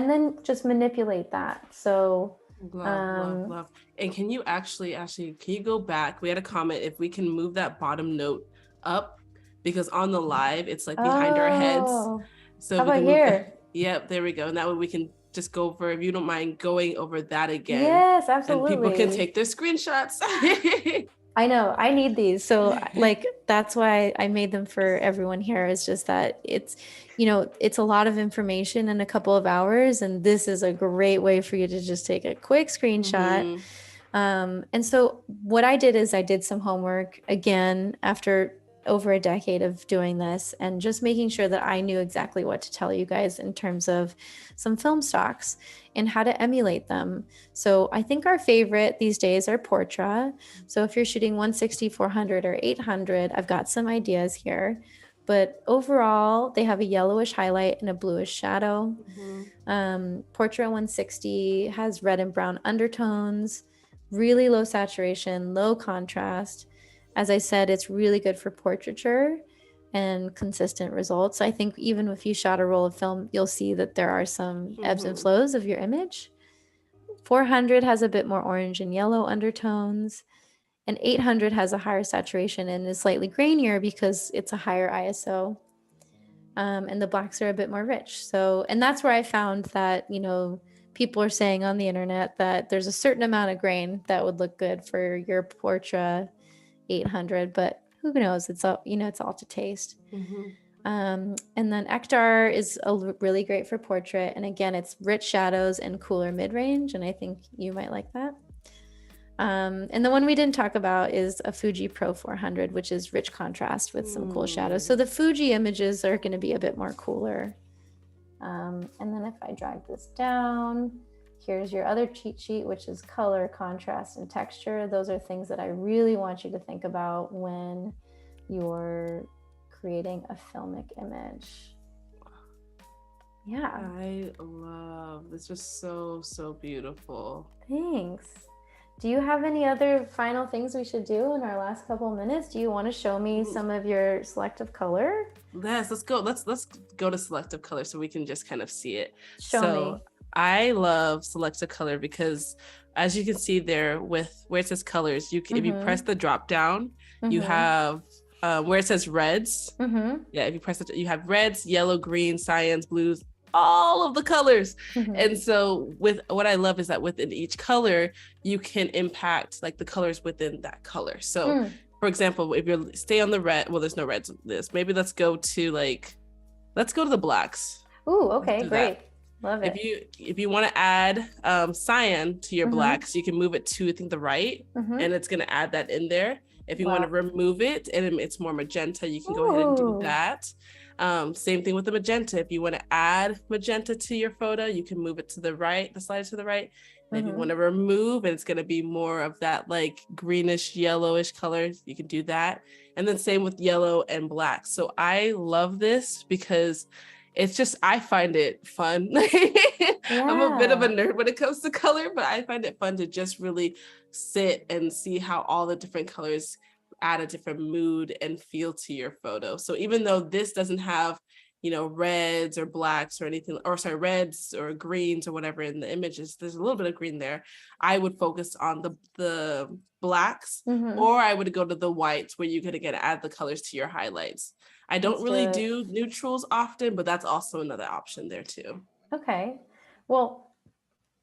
Speaker 2: then just manipulate that. So
Speaker 1: love. And can you actually, can you go back? We had a comment if we can move that bottom note up, because on the live it's like behind our heads. So
Speaker 2: how about here?
Speaker 1: Yep, there we go. And that way we can just go over, if you don't mind going over that again.
Speaker 2: Yes, absolutely.
Speaker 1: And people can take their screenshots.
Speaker 2: I know, I need these. So like, that's why I made them for everyone here, is just that it's, you know, it's a lot of information in a couple of hours. And this is a great way for you to just take a quick screenshot. And so what I did is I did some homework again after over a decade of doing this, and just making sure that I knew exactly what to tell you guys in terms of some film stocks and how to emulate them. So I think our favorite these days are Portra. So if you're shooting 160, 400, or 800, I've got some ideas here. But overall, they have a yellowish highlight and a bluish shadow. Portra 160 has red and brown undertones, really low saturation, low contrast. As I said, it's really good for portraiture and consistent results. I think even if you shot a roll of film, you'll see that there are some ebbs and flows of your image. 400 has a bit more orange and yellow undertones. And 800 has a higher saturation and is slightly grainier because it's a higher ISO. And the blacks are a bit more rich. So, and that's where I found that, you know, people are saying on the internet that there's a certain amount of grain that would look good for your Portra 800, but who knows? It's all, you know, it's all to taste. And then Ektar is really great for portrait. And again, it's rich shadows and cooler mid-range. And I think you might like that. And the one we didn't talk about is a Fuji Pro 400, which is rich contrast with some cool shadows. So the Fuji images are going to be a bit more cooler. And then if I drag this down, here's your other cheat sheet, which is color, contrast, and texture. Those are things that I really want you to think about when you're creating a filmic image. Yeah.
Speaker 1: I love this. Was so beautiful.
Speaker 2: Thanks. Do you have any other final things we should do in our last couple of minutes? Do you want to show me some of your selective color?
Speaker 1: Yes, let's go. Let's go to selective color so we can just kind of see it.
Speaker 2: Show me.
Speaker 1: I love selective color because, as you can see there, with where it says colors, you can, if you press the drop down, you have where it says reds. Yeah, if you press it, you have reds, yellow, green, cyans, blues, all of the colors. And so with what I love is that within each color, you can impact like the colors within that color. So for example, if you stay on the red, well, there's no reds in this. Maybe let's go to the blacks.
Speaker 2: Ooh, okay, great. Love it.
Speaker 1: If you want to add cyan to your blacks, you can move it to, I think, the right, and it's going to add that in there. If you want to remove it and it's more magenta, you can go ahead and do that. Same thing with the magenta. If you want to add magenta to your photo, you can move it to the right, the slide to the right. And if you want to remove, and it's going to be more of that like greenish, yellowish colors, you can do that. And then same with yellow and black. So I love this because it's just, I find it fun. I'm a bit of a nerd when it comes to color, but I find it fun to just really sit and see how all the different colors add a different mood and feel to your photo. So even though this doesn't have, you know, reds or blacks or anything, or sorry, reds or greens or whatever in the images, there's a little bit of green there. I would focus on the blacks, or I would go to the whites where you're going to add the colors to your highlights. I don't really do neutrals often, but that's also another option there too.
Speaker 2: Okay. Well,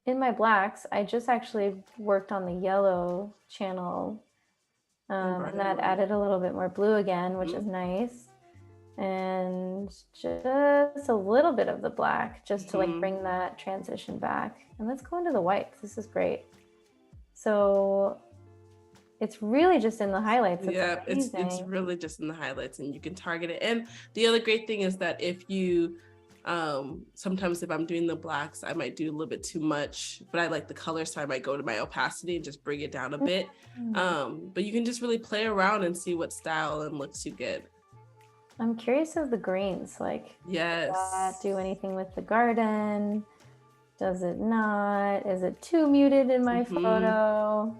Speaker 2: in my blacks, I just actually worked on the yellow channel, and that added a little bit more blue again, which is nice. And just a little bit of the black just to like bring that transition back. And let's go into the whites. This is great. So it's really just in the highlights.
Speaker 1: It's really just in the highlights, and you can target it. And the other great thing is that if you sometimes if I'm doing the blacks, I might do a little bit too much, but I like the color, so I might go to my opacity and just bring it down a bit. But you can just really play around and see what style and looks you get.
Speaker 2: I'm curious of the greens, like, does that do anything with the garden? Does it not? Is it too muted in my photo?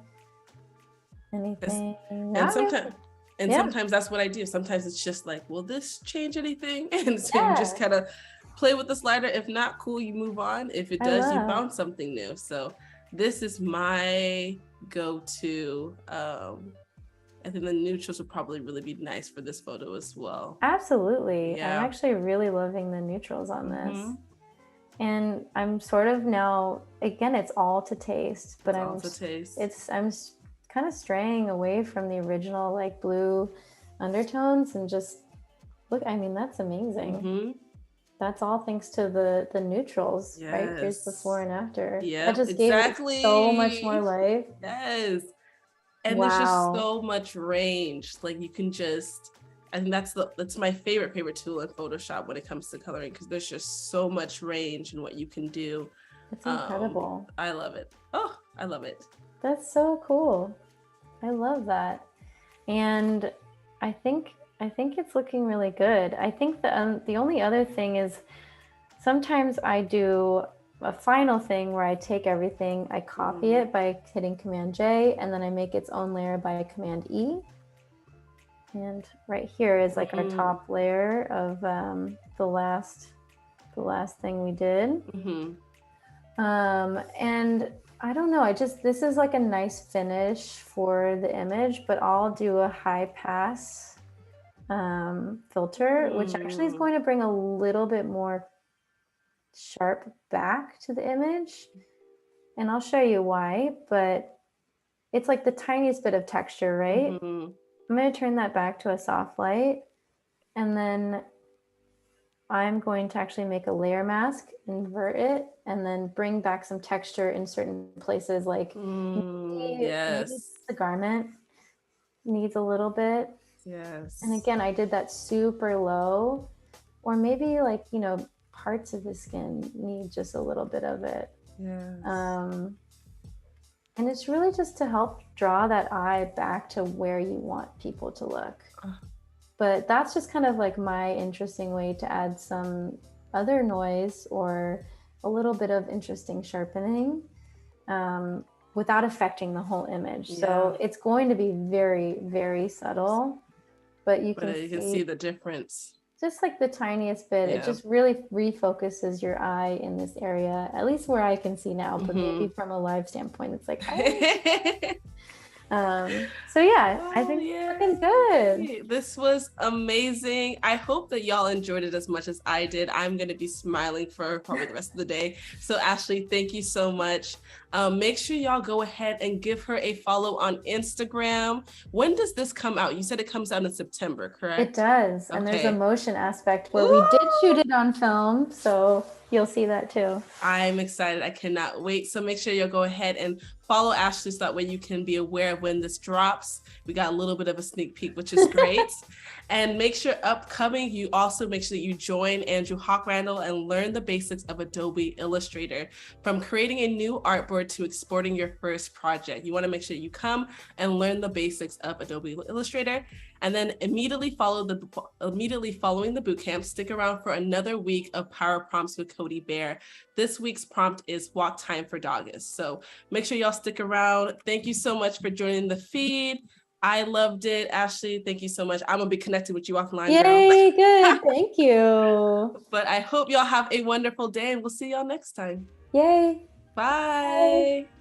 Speaker 2: Anything?
Speaker 1: And sometimes that's what I do. Sometimes it's just like, will this change anything? And so you just kind of play with the slider. If not, cool, you move on. If it does, you found something new. So this is my go-to. I think the neutrals would probably really be nice for this photo as well.
Speaker 2: Absolutely. Yeah. I'm actually really loving the neutrals on this. And I'm sort of now, again, it's all to taste, but I'm kind of straying away from the original like blue undertones and just look, I mean, that's amazing. That's all thanks to the neutrals, right? Here's before and after. Yeah, that just gave it so much more life.
Speaker 1: Yes. And there's just so much range. Like you can just, I think that's my favorite tool in Photoshop when it comes to coloring, because there's just so much range in what you can do.
Speaker 2: It's incredible.
Speaker 1: I love it. Oh, I love it.
Speaker 2: That's so cool. I love that. And I think it's looking really good. I think the only other thing is sometimes I do a final thing where I take everything, I copy it by hitting Command J, and then I make its own layer by Command E. And right here is like our top layer of the last thing we did. And I don't know. This is like a nice finish for the image, but I'll do a high pass filter, which actually is going to bring a little bit more sharp back to the image. And I'll show you why, but it's like the tiniest bit of texture, right? I'm going to turn that back to a soft light, and then I'm going to actually make a layer mask, invert it, and then bring back some texture in certain places, like maybe the garment needs a little bit.
Speaker 1: Yes.
Speaker 2: And again, I did that super low, or maybe like, you know, parts of the skin need just a little bit of it.
Speaker 1: Yes.
Speaker 2: And it's really just to help draw that eye back to where you want people to look. But that's just kind of like my interesting way to add some other noise or a little bit of interesting sharpening without affecting the whole image. Yeah. So it's going to be very, very subtle, but you can see
Speaker 1: the difference.
Speaker 2: Just like the tiniest bit. It just really refocuses your eye in this area, at least where I can see now, but maybe from a live standpoint, it's like, so yeah, I think it's looking good.
Speaker 1: This was amazing. I hope that y'all enjoyed it as much as I did. I'm going to be smiling for probably the rest of the day. So Ashley, thank you so much. Make sure y'all go ahead and give her a follow on Instagram. When does this come out? You said it comes out in September, correct?
Speaker 2: It does. Okay. And there's a motion aspect where we did shoot it on film. So you'll see that too.
Speaker 1: I'm excited. I cannot wait. So make sure you'll go ahead and follow Ashley so that way you can be aware of when this drops. We got a little bit of a sneak peek, which is great. And make sure upcoming, you also make sure that you join Andrew Hawkrandall and learn the basics of Adobe Illustrator, from creating a new artboard to exporting your first project. You want to make sure you come and learn the basics of Adobe Illustrator. And then immediately following the bootcamp, stick around for another week of power prompts with Cody Bear. This week's prompt is walk time for Doggist. So make sure y'all stick around. Thank you so much for joining the feed. I loved it. Ashley, thank you so much. I'm gonna be connected with you offline.
Speaker 2: Yay, good. Thank you.
Speaker 1: But I hope y'all have a wonderful day, and we'll see y'all next time.
Speaker 2: Yay.
Speaker 1: Bye. Bye.